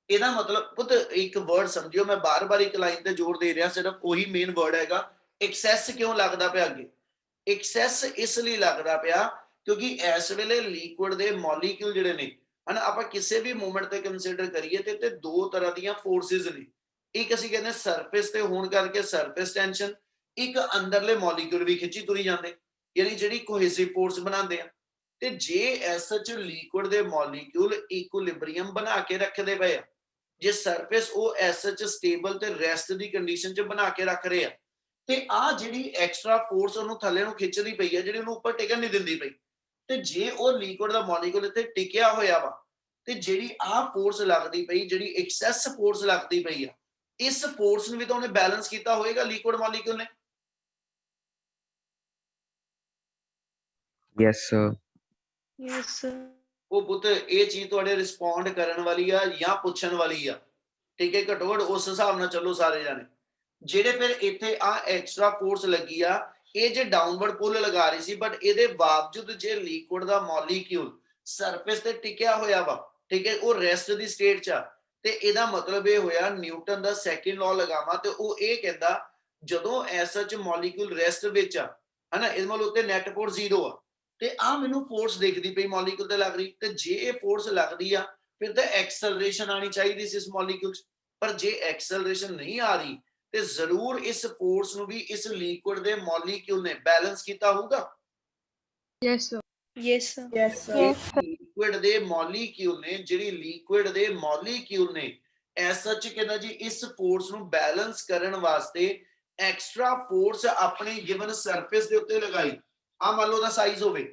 ਇਹਦਾ ਮਤਲਬ ਪੁੱਤ ਇੱਕ ਵਰਡ ਸਮਝਿਓ, ਮੈਂ ਬਾਰ-ਬਾਰ ਇੱਕ ਲਾਈਨ ਤੇ ਜ਼ੋਰ ਦੇ ਰਿਹਾ, ਸਿਰਫ ਉਹੀ ਮੇਨ ਵਰਡ ਹੈਗਾ। ਐਕਸੈਸ ਕਿਉਂ ਲੱਗਦਾ ਪਿਆ ਅੱਗੇ? ਐਕਸੈਸ ਇਸ ਲਈ ਲੱਗਦਾ ਪਿਆ ਕਿਉਂਕਿ ਇਸ ਵੇਲੇ ਲਿਕੁਇਡ ਦੇ ਮੋਲੀਕਿਊਲ ਜਿਹੜੇ ਨੇ ਹਨਾ, ਆਪਾਂ ਕਿਸੇ ਵੀ ਮੂਵਮੈਂਟ ਤੇ ਕੰਸੀਡਰ ਕਰੀਏ ਤੇ ਦੋ ਤਰ੍ਹਾਂ ਦੀਆਂ ਫੋਰਸਿਸ ਨੇ। ਇੱਕ ਅਸੀਂ ਕਹਿੰਦੇ ਸਰਫੇਸ ਤੇ ਹੋਣ ਕਰਕੇ ਸਰਫੇਸ ਟੈਂਸ਼ਨ, ਇੱਕ ਅੰਦਰਲੇ ਮੋਲੀਕਿਊਲ ਵੀ ਖਿੱਚੀ ਤੁਰੀ ਜਾਂਦੇ, ਯਾਨੀ ਜਿਹੜੀ ਕੋਹੇਸਿਵ ਫੋਰਸ ਬਣਾਉਂਦੇ ਆ। ਤੇ ਜੇ ਐਸਐਚ ਲਿਕੁਇਡ ਦੇ ਮੋਲੀਕਿਊਲ ਇਕੁਇਲਿਬ੍ਰੀਅਮ ਬਣਾ ਕੇ ਰੱਖਦੇ ਪਏ ਆ, ਜੇ ਸਰਫੇਸ ਉਹ ਐਸਐਚ ਸਟੇਬਲ ਤੇ ਰੈਸਟ ਦੀ ਕੰਡੀਸ਼ਨ 'ਚ ਬਣਾ ਕੇ ਰੱਖ ਰਹੇ ਆ, ਤੇ ਆ ਜਿਹੜੀ ਐਕਸਟਰਾ ਫੋਰਸ ਉਹਨੂੰ ਥੱਲੇ ਨੂੰ ਖਿੱਚਦੀ ਪਈ ਆ, ਜਿਹੜੀ ਉਹਨੂੰ ਉੱਪਰ ਟਿਕਣ ਨਹੀਂ ਦਿੰਦੀ ਪਈ, ਤੇ ਜੇ ਉਹ ਲਿਕੁਇਡ ਦਾ ਮੋਲੀਕਿਊਲ ਇੱਥੇ ਟਿਕਿਆ ਹੋਇਆ ਵਾ, ਤੇ ਜਿਹੜੀ ਆ ਫੋਰਸ ਲੱਗਦੀ ਪਈ, ਜਿਹੜੀ ਐਕਸੈਸ ਫੋਰਸ ਲੱਗਦੀ ਪਈ ਆ, ਇਸ ਫੋਰਸ ਨੂੰ ਵੀ ਤਾਂ ਉਹਨੇ ਬੈਲੈਂਸ ਕੀਤਾ ਹੋਏਗਾ ਲਿਕੁਇਡ ਮੋਲੀਕਿਊਲ ਨੇ। Yes, sir. Yes, sir. ਉਹ ਪੁੱਤ ਇਹ ਚੀਜ਼ ਤੁਹਾਡੇ ਰਿਸਪੌਂਡ ਕਰਨ ਵਾਲੀ ਆ ਜਾਂ ਪੁੱਛਣ ਵਾਲੀ ਆ, ਠੀਕ ਹੈ? ਘੱਟੋ ਘੱਟ ਉਸ ਹਿਸਾਬ ਨਾਲ ਚੱਲੋ ਸਾਰੇ ਜਾਣੇ। ਜਿਹੜੇ ਫਿਰ ਇੱਥੇ ਆ ਐਕਸਟਰਾ ਫੋਰਸ ਲੱਗੀ ਆ, ਇਹ ਜੇ ਡਾਊਨਵਰਡ ਪੁੱਲ ਲਗਾ ਰਹੀ ਸੀ, ਬਟ ਇਹਦੇ ਬਾਵਜੂਦ ਜੇ ਲਿਕੁਇਡ ਦਾ ਮੋਲੀਕਿਊਲ ਸਰਫੇਸ ਤੇ ਟਿਕਿਆ ਹੋਇਆ ਵਾ, ਠੀਕ ਹੈ, ਉਹ ਰੈਸਟ ਦੀ ਸਟੇਟ 'ਚ ਆ, ਤੇ ਇਹਦਾ ਮਤਲਬ ਇਹ ਹੋਇਆ ਨਿਊਟਨ ਦਾ ਸੈਕਿੰਡ ਲਾਅ ਲਗਾਵਾਂ ਤੇ ਉਹ ਇਹ ਕਹਿੰਦਾ ਜਦੋਂ ਐਸਐਚ ਮੋਲੀਕਿਊਲ ਰੈਸਟ ਵਿੱਚ ਆ ਹਨਾ, ਇਹਦੇ ਮਤਲਬ ਉੱਤੇ ਨੈਟ ਫੋਰਸ 0 ਆ, ਤੇ ਆ ਮੈਨੂੰ ਫੋਰਸ ਦਿਖਦੀ ਪਈ ਮੋਲੀਕਿਊਲ ਤੇ ਲੱਗ ਰਹੀ, ਤੇ ਜੇ ਇਹ ਫੋਰਸ ਲੱਗਦੀ ਆ ਫਿਰ ਤਾਂ ਐਕਸਲਰੇਸ਼ਨ ਆਣੀ ਚਾਹੀਦੀ ਸੀ ਇਸ ਮੋਲੀਕਿਊਲ 'ਚ, ਪਰ ਜੇ ਐਕਸਲਰੇਸ਼ਨ ਨਹੀਂ ਆ ਰਹੀ ਤੇ ਜ਼ਰੂਰ ਇਸ ਫੋਰਸ ਨੂੰ ਵੀ ਇਸ ਲਿਕੁਇਡ ਦੇ ਮੋਲੀਕਿਊਲ ਨੇ ਬੈਲੈਂਸ ਕੀਤਾ ਹੋਊਗਾ। Yes, sir. Yes, sir. Yes, sir. Yes. Liquid ਦੇ ਮੋਲੀਕਿਊਲ ਨੇ, ਜਿਹੜੀ ਲਿਕੁਇਡ ਦੇ ਮੋਲੀਕਿਊਲ ਨੇ ਐਸ ਸੱਚ ਕਹਿੰਦਾ ਜੀ ਇਸ ਫੋਰਸ ਨੂੰ ਬੈਲੈਂਸ ਕਰਨ ਵਾਸਤੇ ਐਕਸਟਰਾ ਫੋਰਸ ਆਪਣੀ ਗਿਵਨ ਸਰਫੇਸ ਦੇ ਉੱਤੇ ਲਗਾਈ। ਆ ਮੰਨ ਲਓ ਦਾ ਸਾਈਜ਼ ਹੋਵੇ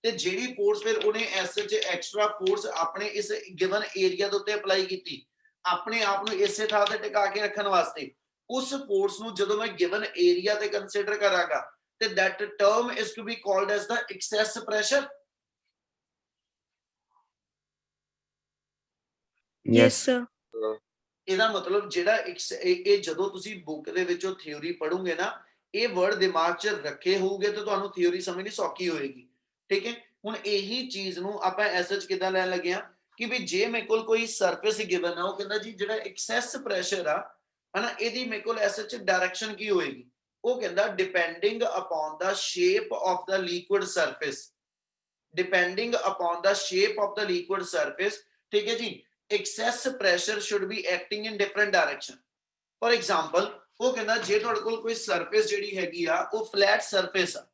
ਤੇ ਜਿਹੜੀ ਫੋਰਸ ਫਿਰ ਉਹਨੇ ਐਸ ਸੱਚ ਐਕਸਟਰਾ ਫੋਰਸ ਆਪਣੇ ਇਸ ਗਿਵਨ ਏਰੀਆ ਦੇ ਉੱਤੇ ਅਪਲਾਈ ਕੀਤੀ ਆਪਣੇ ਆਪ ਨੂੰ ਇਸੇ ਥਾਂ ਤੇ ਟਿਕਾ ਕੇ ਰੱਖਣ ਵਾਸਤੇ, ਉਸ ਫੋਰਸ ਨੂੰ ਜਦੋਂ ਮੈਂ ਗਿਵਨ ਏਰੀਆ ਤੇ ਕੰਸੀਡਰ ਕਰਾਂਗਾ ਤੇ that term is to be called as the excess pressure. Yes, sir. ਇਹਦਾ ਮਤਲਬ ਜਿਹੜਾ ਇਹ ਜਦੋਂ ਤੁਸੀਂ ਬੁੱਕ ਦੇ ਵਿੱਚੋਂ ਥਿਉਰੀ ਪੜੋਗੇ ਨਾ, ਇਹ ਵਰਡ ਦਿਮਾਗ 'ਚ ਰੱਖੇ ਹੋਊਗੇ ਤੇ ਤੁਹਾਨੂੰ ਥਿਉਰੀ ਸਮਝਣੀ ਸੌਖੀ ਹੋਏਗੀ। ਠੀਕ ਹੈ, ਹੁਣ ਇਹੀ ਚੀਜ਼ ਨੂੰ ਆਪਾਂ ਐਸਐਚ ਕਿਦਾਂ ਲੈਣ ਲੱਗੇ ਆ ਕਿ ਵੀ ਜੇ ਮੇਰੇ ਕੋਲ ਕੋਈ ਸਰਫੇਸ ਗਿਵਨ ਆ, ਉਹ ਕਹਿੰਦਾ ਜੀ ਜਿਹੜਾ ਐਕਸੈਸ ਪ੍ਰੈਸ਼ਰ ਆ ਹਨਾ, ਇਹਦੀ ਮੇਰੇ ਕੋਲ ਐਸਐਚ ਡਾਇਰੈਕਸ਼ਨ ਕੀ ਹੋਏਗੀ। ਉਹ ਕਹਿੰਦਾ depending upon the shape of the liquid surface, depending upon the shape of the liquid surface. ਠੀਕ ਹੈ ਜੀ, excess pressure should be acting in different direction. For example, ਉਹ ਕਹਿੰਦਾ ਜੇ ਤੁਹਾਡੇ ਕੋਲ ਕੋਈ ਸਰਫੇਸ ਜਿਹੜੀ ਹੈਗੀ ਆ ਉਹ ਫਲੈਟ ਸਰਫੇਸ ਆ,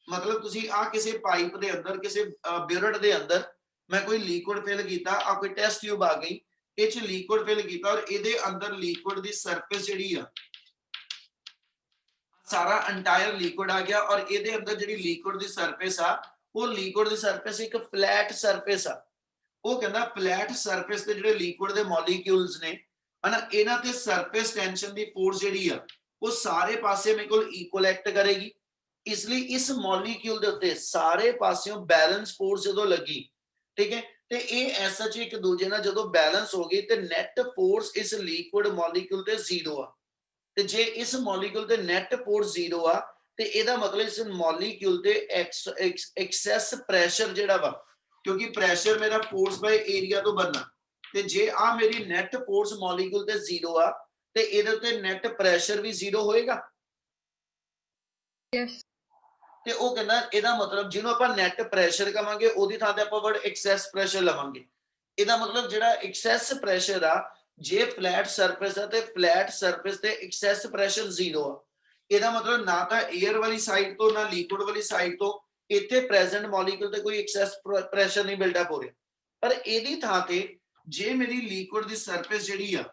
ਮਤਲਬ ਤੁਸੀਂ ਆ ਕਿਸੇ ਪਾਈਪ ਦੇ ਅੰਦਰ ਕਿਸੇ ਬਿਊਰਟ ਦੇ ਅੰਦਰ ਮੈਂ ਕੋਈ ਲਿਕੁਇਡ ਫਿਲ ਕੀਤਾ, ਆ ਕੋਈ ਟੈਸਟ ਟਿਊਬ ਆ ਗਈ, ਇਹ ਚ ਲਿਕੁਇਡ ਫਿਲ ਕੀਤਾ ਔਰ ਇਹਦੇ ਅੰਦਰ ਲਿਕੁਇਡ ਦੀ ਸਰਫੇਸ ਜਿਹੜੀ ਆ ਸਾਰਾ ਐਂਟਾਇਰ ਲਿਕੁਇਡ ਆ ਗਿਆ ਔਰ ਇਹਦੇ ਅੰਦਰ ਜਿਹੜੀ ਲਿਕੁਇਡ ਦੀ ਸਰਫੇਸ ਆ ਉਹ ਲਿਕੁਇਡ ਦੀ ਸਰਫੇਸ ਇੱਕ ਫਲੈਟ ਸਰਫੇਸ ਆ। ਉਹ ਕਹਿੰਦਾ ਫਲੈਟ ਸਰਫੇਸ ਤੇ ਜਿਹੜੇ ਲਿਕੁਇਡ ਦੇ ਮੋਲੀਕਿਊਲਸ ਨੇ ਹਨਾ, ਇਹਨਾਂ ਤੇ ਸਰਫੇਸ ਟੈਂਸ਼ਨ ਦੀ ਫੋਰਸ ਜਿਹੜੀ ਆ ਉਹ ਸਾਰੇ ਪਾਸੇ ਮੇਰੇ ਕੋਲ ਇਕੁਅਲ ਐਕਟ ਕਰੇਗੀ। ਇਸ ਲਈ ਇਸ ਮੋਲੀਕਿਊਲ ਦੇ ਉੱਤੇ ਸਾਰੇ ਪਾਸਿਓਂ ਬੈਲੈਂਸ ਫੋਰਸ ਜਦੋਂ ਲੱਗੀ, ਠੀਕ ਹੈ, ਤੇ ਇਹ ਐਸਾ ਚ ਇੱਕ ਦੂਜੇ ਨਾਲ ਜਦੋਂ ਬੈਲੈਂਸ ਹੋ ਗਈ ਤੇ ਨੈਟ ਫੋਰਸ ਇਸ ਲਿਕੁਇਡ ਮੋਲੀਕਿਊਲ ਤੇ ਜ਼ੀਰੋ ਆ। ਤੇ ਜੇ ਇਸ ਮੋਲੀਕਿਊਲ ਤੇ ਨੈਟ ਫੋਰਸ ਜ਼ੀਰੋ ਆ ਤੇ ਇਹਦਾ ਮਤਲਬ ਇਸ ਮੋਲੀਕਿਊਲ ਤੇ ਐਕਸੈਸ ਪ੍ਰੈਸ਼ਰ ਜਿਹੜਾ ਵਾ, ਕਿਉਂਕਿ ਪ੍ਰੈਸ਼ਰ ਮੇਰਾ ਫੋਰਸ ਬਾਈ ਏਰੀਆ ਤੋਂ ਬਣਨਾ, ਤੇ ਜੇ ਆ ਮੇਰੀ ਨੈਟ ਫੋਰਸ ਮੋਲੀਕਿਊਲ ਤੇ ਜ਼ੀਰੋ ਆ ਤੇ ਇਹਦੇ ਉੱਤੇ ਨੈਟ ਪ੍ਰੈਸ਼ਰ ਵੀ ਜ਼ੀਰੋ ਹੋਏਗਾ। Yes. ਤੇ ਉਹ ਕਹਿੰਦਾ ਇਹਦਾ ਮਤਲਬ ਜਿਹਨੂੰ ਆਪਾਂ ਨੈਟ ਪ੍ਰੈਸ਼ਰ ਕਵਾਂਗੇ ਉਹਦੀ ਥਾਂ ਤੇ ਆਪਾਂ ਵਰਡ ਐਕਸੈਸ ਪ੍ਰੈਸ਼ਰ ਲਵਾਂਗੇ। ਇਹਦਾ ਮਤਲਬ ਜਿਹੜਾ ਐਕਸੈਸ ਪ੍ਰੈਸ਼ਰ ਆ, ਜੇ ਫਲੈਟ ਸਰਫੇਸ ਆ ਤੇ ਫਲੈਟ ਸਰਫੇਸ ਤੇ ਐਕਸੈਸ ਪ੍ਰੈਸ਼ਰ ਜ਼ੀਰੋ ਆ। ਇਹਦਾ ਮਤਲਬ ਨਾ ਤਾਂ 에ਅਰ ਵਾਲੀ ਸਾਈਡ ਤੋਂ ਨਾ ਲਿਕੁਇਡ ਵਾਲੀ ਸਾਈਡ ਤੋਂ ਇੱਥੇ ਪ੍ਰੈਜ਼ੈਂਟ ਮੋਲੀਕਿਊਲ ਤੇ ਕੋਈ ਐਕਸੈਸ ਪ੍ਰੈਸ਼ਰ ਨਹੀਂ ਬਿਲਡ ਅਪ ਹੋ ਰਿਹਾ। ਪਰ ਇਹਦੀ ਥਾਂ ਤੇ ਜੇ ਮੇਰੀ ਲਿਕੁਇਡ ਦੀ ਸਰਫੇਸ ਜਿਹੜੀ ਆ,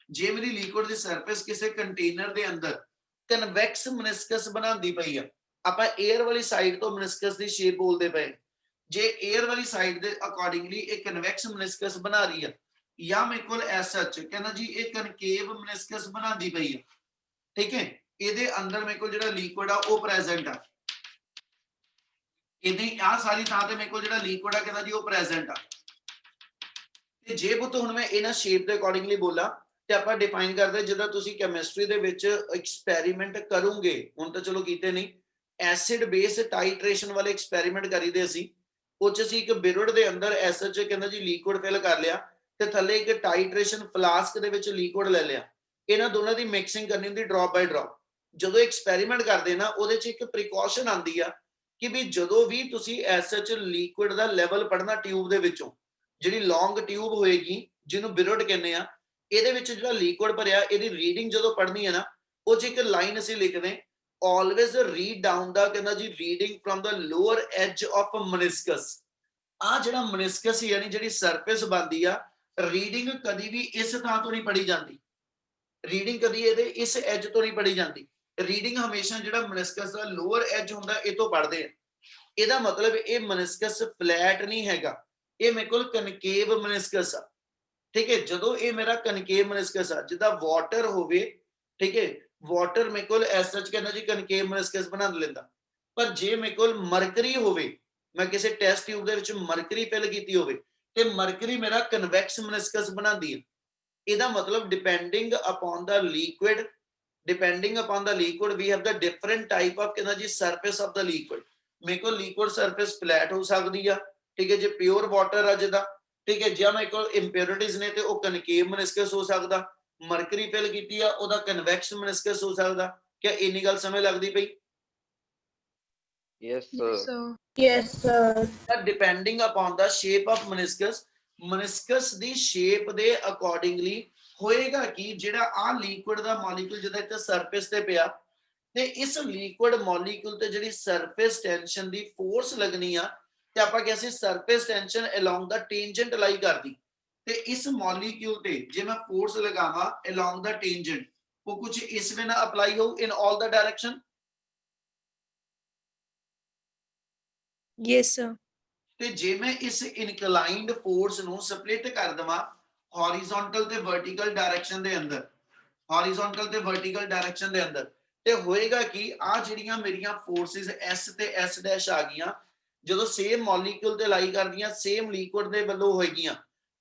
ਜੇ ਮੇਰੀ ਲਿਕੁਇਡ ਦੀ ਸਰਫੇਸ ਕਿਸੇ ਕੰਟੇਨਰ ਦੇ ਅੰਦਰ ਕਨਵੈਕਸ ਮਨਿਸਕਸ ਬਣਾਉਂਦੀ ਪਈ ਆ, ਆਪਾਂ 에ਅਰ ਵਾਲੀ ਸਾਈਡ ਤੋਂ ਮਨਿਸਕਸ ਦੀ ਸ਼ੇਪ ਬੋਲਦੇ ਪਏ, ਜੇ 에ਅਰ ਵਾਲੀ ਸਾਈਡ ਦੇ ਅਕੋਰਡਿੰਗਲੀ ਇਹ ਕਨਵੈਕਸ ਮਨਿਸਕਸ ਬਣਾ ਰਹੀ ਆ ਜਾਂ ਮੇਰੇ ਕੋਲ ਐਸ ਸੱਚ ਕਹਿੰਦਾ ਜੀ ਇਹ ਕਨਕੇਵ ਮਨਿਸਕਸ ਬਣਾਉਂਦੀ ਪਈ ਆ, ਠੀਕ ਹੈ, ਇਹਦੇ ਅੰਦਰ ਮੇਰੇ ਕੋਲ ਜਿਹੜਾ ਲਿਕੁਇਡ ਆ ਉਹ ਪ੍ਰੈਜ਼ੈਂਟ ਆ। ਇਹਦੀ ਆ ਸਾਰੀ ਥਾਂ ਤੇ ਮੇਰੇ ਕੋਲ ਜਿਹੜਾ ਲਿਕੁਇਡ ਆ ਕਹਿੰਦਾ ਜੀ ਉਹ ਪ੍ਰੈਜ਼ੈਂਟ ਆ। ਤੇ ਜੇ ਪੁੱਤ ਹੁਣ ਮੈਂ ਇਹਨਾਂ ਸ਼ੇਪ ਦੇ ਅਕੋਰਡਿੰਗਲੀ ਬੋਲਾਂ ਤੇ ਆਪਾਂ ਡਿਫਾਈਨ ਕਰਦੇ ਜਦੋਂ ਤੁਸੀਂ ਕੈਮਿਸਟਰੀ ਦੇ ਵਿੱਚ ਐਕਸਪੈਰੀਮੈਂਟ ਕਰੋਗੇ, ਹੁਣ ਤਾਂ ਚਲੋ ਕੀਤੇ ਨਹੀਂ, ਐਸਿਡ ਬੇਸ ਟਾਈਟ੍ਰੇਸ਼ਨ ਵਾਲੇ ਐਕਸਪੈਰੀਮੈਂਟ ਕਰੀਦੇ ਅਸੀਂ। ਉਹ ਚ ਅਸੀਂ ਇੱਕ ਬਿਰਡ ਦੇ ਅੰਦਰ ਐਸਿਡ ਕਹਿੰਦਾ ਜੀ ਲਿਕੁਇਡ ਫਿਲ ਕਰ ਲਿਆ ਤੇ ਥੱਲੇ ਇੱਕ ਟਾਈਟ੍ਰੇਸ਼ਨ ਫਲਾਸਕ ਦੇ ਵਿੱਚ ਲਿਕੁਇਡ ਲੈ ਲਿਆ, ਇਹਨਾਂ ਦੋਨਾਂ ਦੀ ਮਿਕਸਿੰਗ ਕਰਨੀ ਹੁੰਦੀ ਡ੍ਰੌਪ ਬਾਈ ਡ੍ਰੌਪ। ਜਦੋਂ ਐਕਸਪੈਰੀਮੈਂਟ ਕਰਦੇ ਨਾ ਉਹਦੇ ਚ ਇੱਕ ਪ੍ਰੀਕਾਸ਼ਨ ਆਉਂਦੀ ਆ ਕਿ ਵੀ ਜਦੋਂ ਵੀ ਤੁਸੀਂ ਐਸਐਚ ਲਿਕੁਇਡ ਦਾ ਲੈਵਲ ਪੜਨਾ ਟਿਊਬ ਦੇ ਵਿੱਚੋਂ, ਜਿਹੜੀ ਲੌਂਗ ਟਿਊਬ ਹੋਏਗੀ ਜਿਹਨੂੰ ਬਿਰਡ ਕਹਿੰਦੇ ਆ, ਇਹਦੇ ਵਿੱਚ ਜਿਹੜਾ ਲਿਕੁਇਡ ਭਰਿਆ ਇਹਦੀ ਰੀਡਿੰਗ ਜਦੋਂ ਪੜਨੀ ਹੈ ਨਾ, ਉਹ ਚ ਇੱਕ ਲਾਈਨ ਅਸੀਂ ਲਿਖਦੇ always read down ਦਾ ਕਹਿੰਦਾ ਜੀ reading from the lower edge of a meniscus। ਆ ਜਿਹੜਾ meniscus ਯਾਨੀ ਜਿਹੜੀ ਸਰਫੇਸ ਬਣਦੀ ਆ, ਰੀਡਿੰਗ ਕਦੀ ਵੀ ਇਸ ਥਾਂ ਤੋਂ ਨਹੀਂ ਪੜੀ ਜਾਂਦੀ, ਰੀਡਿੰਗ ਕਦੀ ਇਹਦੇ ਇਸ ਐਜ ਤੋਂ ਨਹੀਂ ਪੜੀ ਜਾਂਦੀ, ਰੀਡਿੰਗ ਹਮੇਸ਼ਾ ਜਿਹੜਾ meniscus ਦਾ ਲੋਅਰ ਐਜ ਹੁੰਦਾ ਇਹ ਤੋਂ ਪੜਦੇ ਆ। ਇਹਦਾ ਮਤਲਬ ਇਹ meniscus ਫਲੈਟ ਨਹੀਂ ਹੈਗਾ, ਇਹ ਮੇਰੇ ਕੋਲ ਕਨਕੇਵ meniscus ਆ, ਠੀਕ ਹੈ। ਜਦੋਂ ਇਹ ਮੇਰਾ ਕਨਕੇਵ meniscus ਆ, ਜਿੱਦਾਂ ਵਾਟਰ ਹੋਵੇ, ਠੀਕ ਹੈ, ਵਾਟਰ ਮੇਰੇ ਕੋਲ ਐਸ ਸੱਚ ਕਹਿੰਦਾ ਜੀ ਕਨਕੇਵ meniscus ਬਣਾ ਲੈਂਦਾ। ਪਰ ਜੇ ਮੇਰੇ ਕੋਲ ਮਰਕਰੀ ਹੋਵੇ, ਮੈਂ ਕਿਸੇ ਟੈਸਟ ਟਿਊਬ ਦੇ ਵਿੱਚ ਮਰਕਰੀ ਫਿਲ ਕੀਤੀ ਹੋਵੇ ਤੇ ਮਰਕਰੀ ਮੇਰਾ ਕਨਵੈਕਸ meniscus ਬਣਾਉਂਦੀ ਹੈ। ਇਹਦਾ ਮਤਲਬ depending upon the liquid, depending upon the liquid we have the different type of ਕਹਿੰਦਾ ਜੀ surface of the liquid। ਮੇਰੇ ਕੋਲ ਲਿਕੁਇਡ ਸਰਫੇਸ ਫਲੈਟ ਹੋ ਸਕਦੀ ਆ, ਠੀਕ ਹੈ, ਜੇ ਪਿਓਰ ਵਾਟਰ ਆ ਜਿੱਦਾਂ, ਠੀਕ ਹੈ, ਜੇ ਮੇਰੇ ਕੋਲ ਇੰਪਿਉਰਿਟੀਜ਼ ਨੇ ਤੇ ਉਹ ਕਨਕੇਵ meniscus ਹੋ ਸਕਦਾ, ਮਰਕਰੀ ਫਿਲ ਕੀਤੀ ਆ ਉਹਦਾ ਕਨਵੈਕਸ meniscus ਹੋ ਸਕਦਾ। ਕਿਆ ਇੰਨੀ ਗੱਲ ਸਮਝ ਲੱਗਦੀ ਪਈ? Yes, Yes, sir. sir. Yes, sir. Depending upon the shape of meniscus, meniscus the shape ਦੇ ਅਕੋਰਡਿੰਗਲੀ ਹੋਏਗਾ ਕਿ ਜਿਹੜਾ ਆ ਲਿਕੁਇਡ ਦਾ ਮੋਲੀਕੂਲ ਜਿਹਦਾ ਇੱਥੇ ਸਰਫੇਸ ਤੇ ਪਿਆ ਤੇ ਇਸ ਲਿਕੁਇਡ ਮੋਲੀਕੂਲ ਤੇ ਜਿਹੜੀ ਸਰਫੇਸ ਟੈਂਸ਼ਨ ਦੀ ਫੋਰਸ ਲੱਗਣੀ ਆ ਤੇ ਆਪਾਂ ਕਿਹਾ ਸੀ ਸਰਫੇਸ ਟੈਂਸ਼ਨ ਅਲੋਂਗ ਦਾ ਟੈਂਜੈਂਟ ਲਾਈ ਕਰਦੀ ਤੇ ਇਸ ਮੋਲੀਕੂਲ ਤੇ ਜੇ ਮੈਂ ਫੋਰਸ ਲਗਾਵਾਂ ਅਲੋਂਗ ਦਾ ਟੈਂਜੈਂਟ ਉਹ ਕੁਝ ਇਸ ਵੇ ਨਾ ਅਪਲਾਈ ਹੋ ਇਨ ਆਲ ਦਾ ਡਾਇਰੈਕਸ਼ਨ Yes, sir. ਤੇ ਜੇ ਮੈਂ ਇਸ ਇਨਕਲਾਈਨਡ ਫੋਰਸ ਨੂੰ ਸਪਲਿਟ ਕਰ ਦਵਾਂ ਹੌਰੀਜ਼ੌਂਟਲ ਤੇ ਵਰਟੀਕਲ ਡਾਇਰੈਕਸ਼ਨ ਦੇ ਅੰਦਰ ਹੌਰੀਜ਼ੌਂਟਲ ਤੇ ਵਰਟੀਕਲ ਡਾਇਰੈਕਸ਼ਨ ਦੇ ਅੰਦਰ ਤੇ ਹੋਏਗਾ ਕਿ ਆ ਜਿਹੜੀਆਂ ਮੇਰੀਆਂ ਫੋਰਸਿਸ S ਤੇ S ਡੈਸ਼ ਆ ਗਈਆਂ ਜਦੋਂ ਸੇਮ ਮੋਲੀਕੂਲ ਤੇ ਲਾਈ ਕਰਦੀਆਂ ਸੇਮ ਲਿਕੁਇਡ ਦੇ ਵੱਲੋਂ ਹੋਏਗੀਆਂ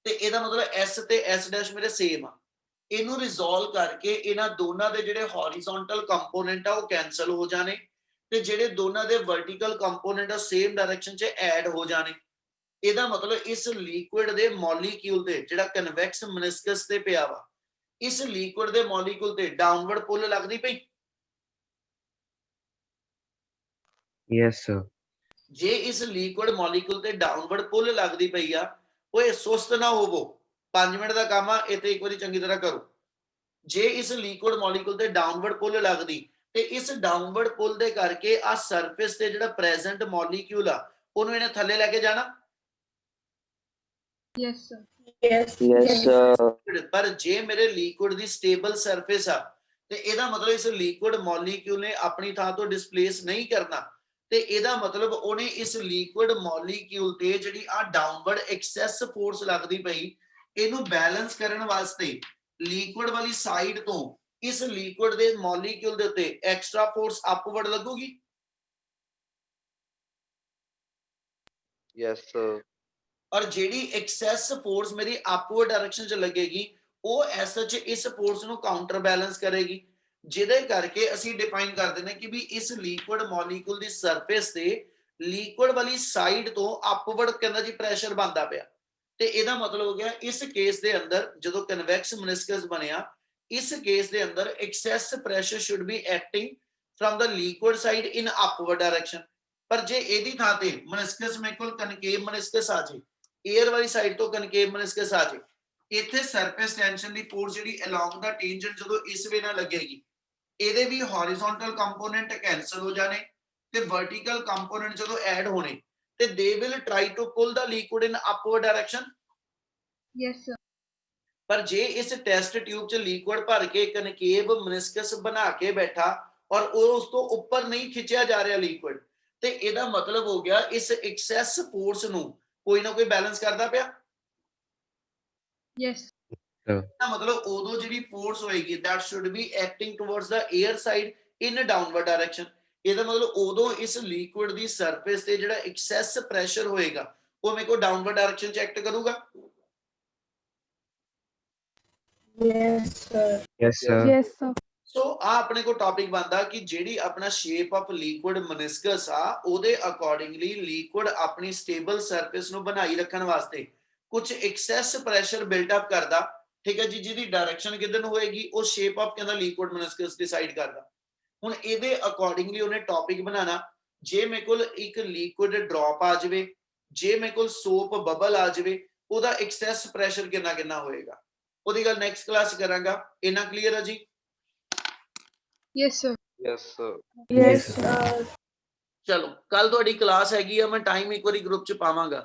ਤੇ ਇਹਦਾ ਮਤਲਬ S ਤੇ S ਡੈਸ਼ ਮੇਰੇ ਸੇਮ ਆ ਇਹਨੂੰ ਰਿਜ਼ੋਲਵ ਕਰਕੇ ਇਹਨਾਂ ਦੋਨਾਂ ਦੇ ਜਿਹੜੇ ਹੌਰੀਜ਼ੌਂਟਲ ਕੰਪੋਨੈਂਟ ਆ ਉਹ ਕੈਨਸਲ ਹੋ ਜਾਣੇ ਤੇ ਜਿਹੜੇ ਦੋਨਾਂ ਦੇ ਵਰਟੀਕਲ ਕੰਪੋਨੈਂਟ ਆ ਸੇਮ ਡਾਇਰੈਕਸ਼ਨ 'ਚ ਐਡ ਹੋ ਜਾਣੇ ਇਹਦਾ ਮਤਲਬ ਇਸ ਲਿਕੁਇਡ ਦੇ ਮੋਲੀਕਿਊਲ ਤੇ ਜਿਹੜਾ ਕਨਵੈਕਸ ਮਨਿਸਕਸ ਤੇ ਪਿਆ ਵਾ ਇਸ ਲਿਕੁਇਡ ਦੇ ਮੋਲੀਕਿਊਲ ਤੇ ਡਾਊਨਵਰਡ ਪੁੱਲ ਲੱਗਦੀ ਪਈ Yes, sir. ਜੇ ਇਸ ਲਿਕੁਇਡ ਮੋਲੀਕਿਊਲ ਤੇ ਡਾਊਨਵਰਡ ਪੁੱਲ ਲੱਗਦੀ ਪਈ ਆ ਓਏ ਸੁਸਤ ਨਾ ਹੋਵੋ 5 ਮਿੰਟ ਦਾ ਕੰਮ ਆ ਇੱਥੇ ਇੱਕ ਵਾਰੀ ਚੰਗੀ ਤਰ੍ਹਾਂ ਕਰੋ ਜੇ ਇਸ ਲਿਕੁਇਡ ਮੋਲੀਕਿਊਲ ਤੇ ਡਾਊਨਵਰਡ ਪੁੱਲ ਲੱਗਦੀ ਤੇ ਇਸ ਡਾਊਨਵਰਡ ਪੁੱਲ ਦੇ ਕਰਕੇ ਆ ਸਰਫੇਸ ਤੇ ਜਿਹੜਾ ਪ੍ਰੈਜ਼ੈਂਟ ਮੋਲੀਕਿਊਲ ਆ ਉਹਨੂੰ ਇਹਨੇ ਥੱਲੇ ਲੈ ਕੇ ਜਾਣਾ Yes, sir. Yes. Yes, sir. ਪਰ ਜੇ ਮੇਰੇ ਲਿਕੁਇਡ ਦੀ ਸਟੇਬਲ ਸਰਫੇਸ ਆ ਤੇ ਇਹਦਾ ਮਤਲਬ ਇਸ ਲਿਕੁਇਡ ਮੋਲੀਕਿਊਲ ਨੇ ਆਪਣੀ ਥਾਂ ਤੋਂ ਡਿਸਪਲੇਸ ਨਹੀਂ ਕਰਨਾ ਤੇ ਇਹਦਾ ਮਤਲਬ ਉਹਨੇ ਇਸ ਲਿਕੁਇਡ ਮੋਲੀਕਿਊਲ ਤੇ ਜਿਹੜੀ ਆ ਡਾਊਨਵਰਡ ਐਕਸੈਸ ਫੋਰਸ ਲੱਗਦੀ ਪਈ ਇਹਨੂੰ ਬੈਲੈਂਸ ਕਰਨ ਵਾਸਤੇ ਲਿਕੁਇਡ ਵਾਲੀ ਸਾਈਡ ਤੋਂ ਇਸ ਲਿਕੁਇਡ ਦੇ ਮੋਲੀਕਿਊਲ ਦੇ ਉੱਤੇ ਐਕਸਟਰਾ ਫੋਰਸ ਅਪਵਰਡ ਲੱਗੂਗੀ Yes, sir. ਔਰ ਜਿਹੜੀ ਐਕਸੈਸ ਫੋਰਸ ਮੇਰੀ ਅਪਵਰਡ ਡਾਇਰੈਕਸ਼ਨ 'ਚ ਲੱਗੇਗੀ ਉਹ ਐਸਐਚ ਇਸ ਫੋਰਸ ਨੂੰ ਕਾਊਂਟਰ ਬੈਲੈਂਸ ਕਰੇਗੀ ਜਿਹਦੇ ਕਰਕੇ ਅਸੀਂ ਡਿਫਾਈਨ ਕਰ ਦਿੰਦੇ ਕਿ ਵੀ ਇਸ ਲਿਕੁਇਡ ਮੋਲੀਕਿਊਲ ਦੀ ਸਰਫੇਸ ਤੇ ਲਿਕੁਇਡ ਵਾਲੀ ਸਾਈਡ ਤੋਂ ਅਪਵਰਡ ਕਹਿੰਦਾ ਜੀ ਪ੍ਰੈਸ਼ਰ ਬਣਦਾ ਪਿਆ ਤੇ ਇਹਦਾ ਮਤਲਬ ਹੋ ਗਿਆ ਇਸ ਕੇਸ ਦੇ ਅੰਦਰ ਜਦੋਂ ਕਨਵੈਕਸ ਮਨਿਸਕਸ ਬਣਿਆ ਇਸ ਕੇਸ ਦੇ ਅੰਦਰ excess pressure should be acting from the liquid side in upward direction ਪਰ ਜੇ ਇਹਦੀ ਥਾਂ ਤੇ ਮਨਿਸਕਸ ਮੇਰੇ ਕੋਲ ਕਨਕੇਵ ਮਨਿਸਕਸ ਆ ਜੇ 에ਅਰ ਵਾਲੀ ਸਾਈਡ ਤੋਂ ਕਨਕੇਵ ਮਨਿਸਕਸ ਆ ਜੇ ਇੱਥੇ ਸਰਫੇਸ ਟੈਂਸ਼ਨ ਦੀ ਫੋਰਸ ਜਿਹੜੀ ਅਲੋਂਗ ਦਾ ਟੈਂਜੈਂਟ ਜਦੋਂ ਇਸ ਵੇ ਨਾਲ ਲੱਗੇਗੀ ਇਹਦੇ ਵੀ ਹੌਰੀਜ਼ੌਂਟਲ ਕੰਪੋਨੈਂਟ ਕੈਨਸਲ ਹੋ ਜਾਣੇ ਤੇ ਵਰਟੀਕਲ ਕੰਪੋਨੈਂਟ ਜਦੋਂ ਐਡ ਹੋਣੇ ਤੇ they will try to pull the liquid in upward direction Yes, sir. ਪਰ ਜੇ ਇਸ ਟੈਸਟ ਟਿਊਬ 'ਚ ਲਿਕੁਇਡ ਭਰ ਕੇ ਕਨਕੇਵ ਮਨਿਸਕਸ ਬਣਾ ਕੇ ਬੈਠਾ ਔਰ ਉਹ ਉਸ ਤੋਂ ਉੱਪਰ ਨਹੀਂ ਖਿੱਚਿਆ ਜਾ ਰਿਹਾ ਲਿਕੁਇਡ ਤੇ ਇਹਦਾ ਮਤਲਬ ਹੋ ਗਿਆ ਇਸ ਐਕਸੈਸ ਫੋਰਸ ਨੂੰ ਕੋਈ ਨਾ ਕੋਈ ਬੈਲੈਂਸ ਕਰਦਾ ਪਿਆ Yes. ਇਹਦਾ ਮਤਲਬ ਉਦੋਂ ਜਿਹੜੀ ਫੋਰਸ ਹੋਏਗੀ that should be acting towards the air side in a downward direction ਇਹਦਾ ਮਤਲਬ ਉਦੋਂ ਇਸ ਲਿਕੁਇਡ ਦੀ ਸਰਫੇਸ ਤੇ ਜਿਹੜਾ ਐਕਸੈਸ ਪ੍ਰੈਸ਼ਰ ਹੋਏਗਾ ਉਹ ਮੇਰੇ ਕੋ ਡਾਊਨਵਰਡ ਡਾਇਰੈਕਸ਼ਨ 'ਚ ਐਕਟ ਕਰੂਗਾ Yes, sir. Yes, sir. Yes, sir. ਸੋ ਆ ਆਪਣੇ ਕੋ ਟੌਪਿਕ ਬਣਦਾ ਕਿ ਜਿਹੜੀ ਆਪਣਾ ਸ਼ੇਪ ਆਫ ਲਿਕੁਇਡ ਮਨਿਸਕਸ ਆ ਉਹਦੇ ਅਕੋਰਡਿੰਗਲੀ ਲਿਕੁਇਡ ਆਪਣੀ ਸਟੇਬਲ ਸਰਫੇਸ ਨੂੰ ਬਣਾਈ ਰੱਖਣ ਵਾਸਤੇ ਕੁਝ ਐਕਸੈਸ ਪ੍ਰੈਸ਼ਰ ਬਿਲਟ ਅਪ ਕਰਦਾ ਠੀਕ ਹੈ ਜੀ ਜਿਹਦੀ ਡਾਇਰੈਕਸ਼ਨ ਕਿੱਧਰ ਨੂੰ ਹੋਏਗੀ ਉਹ ਸ਼ੇਪ ਆਫ ਕਹਿੰਦਾ ਲਿਕੁਇਡ ਮਨਿਸਕਸ ਡਿਸਾਈਡ ਕਰਦਾ ਹੁਣ ਇਹਦੇ ਅਕੋਰਡਿੰਗਲੀ ਉਹਨੇ ਟੌਪਿਕ ਬਣਾਣਾ ਜੇ ਮੇਰੇ ਕੋਲ ਇੱਕ ਲਿਕੁਇਡ ਡ੍ਰੌਪ ਆ ਜਾਵੇ ਜੇ ਮੇਰੇ ਕੋਲ ਸੋਪ ਬਬਲ ਆ ਜਾਵੇ ਉਹਦਾ ਐਕਸੈਸ ਪ੍ਰੈਸ਼ਰ ਕਿੰਨਾ ਕਿੰਨਾ ਹੋਏਗਾ ਉਹਦੀ ਗੱਲ ਨੈਕਸਟ ਕਲਾਸ ਕਰਾਂਗਾ ਇੰਨਾ ਕਲੀਅਰ ਹੈ ਜੀ Yes, sir. Yes, sir. Yes, sir. ਚਲੋ ਕੱਲ ਤੁਹਾਡੀ ਕਲਾਸ ਹੈਗੀ ਆ ਮੈਂ ਟਾਈਮ ਇੱਕ ਵਾਰੀ ਗਰੁੱਪ 'ਚ ਪਾਵਾਂਗਾ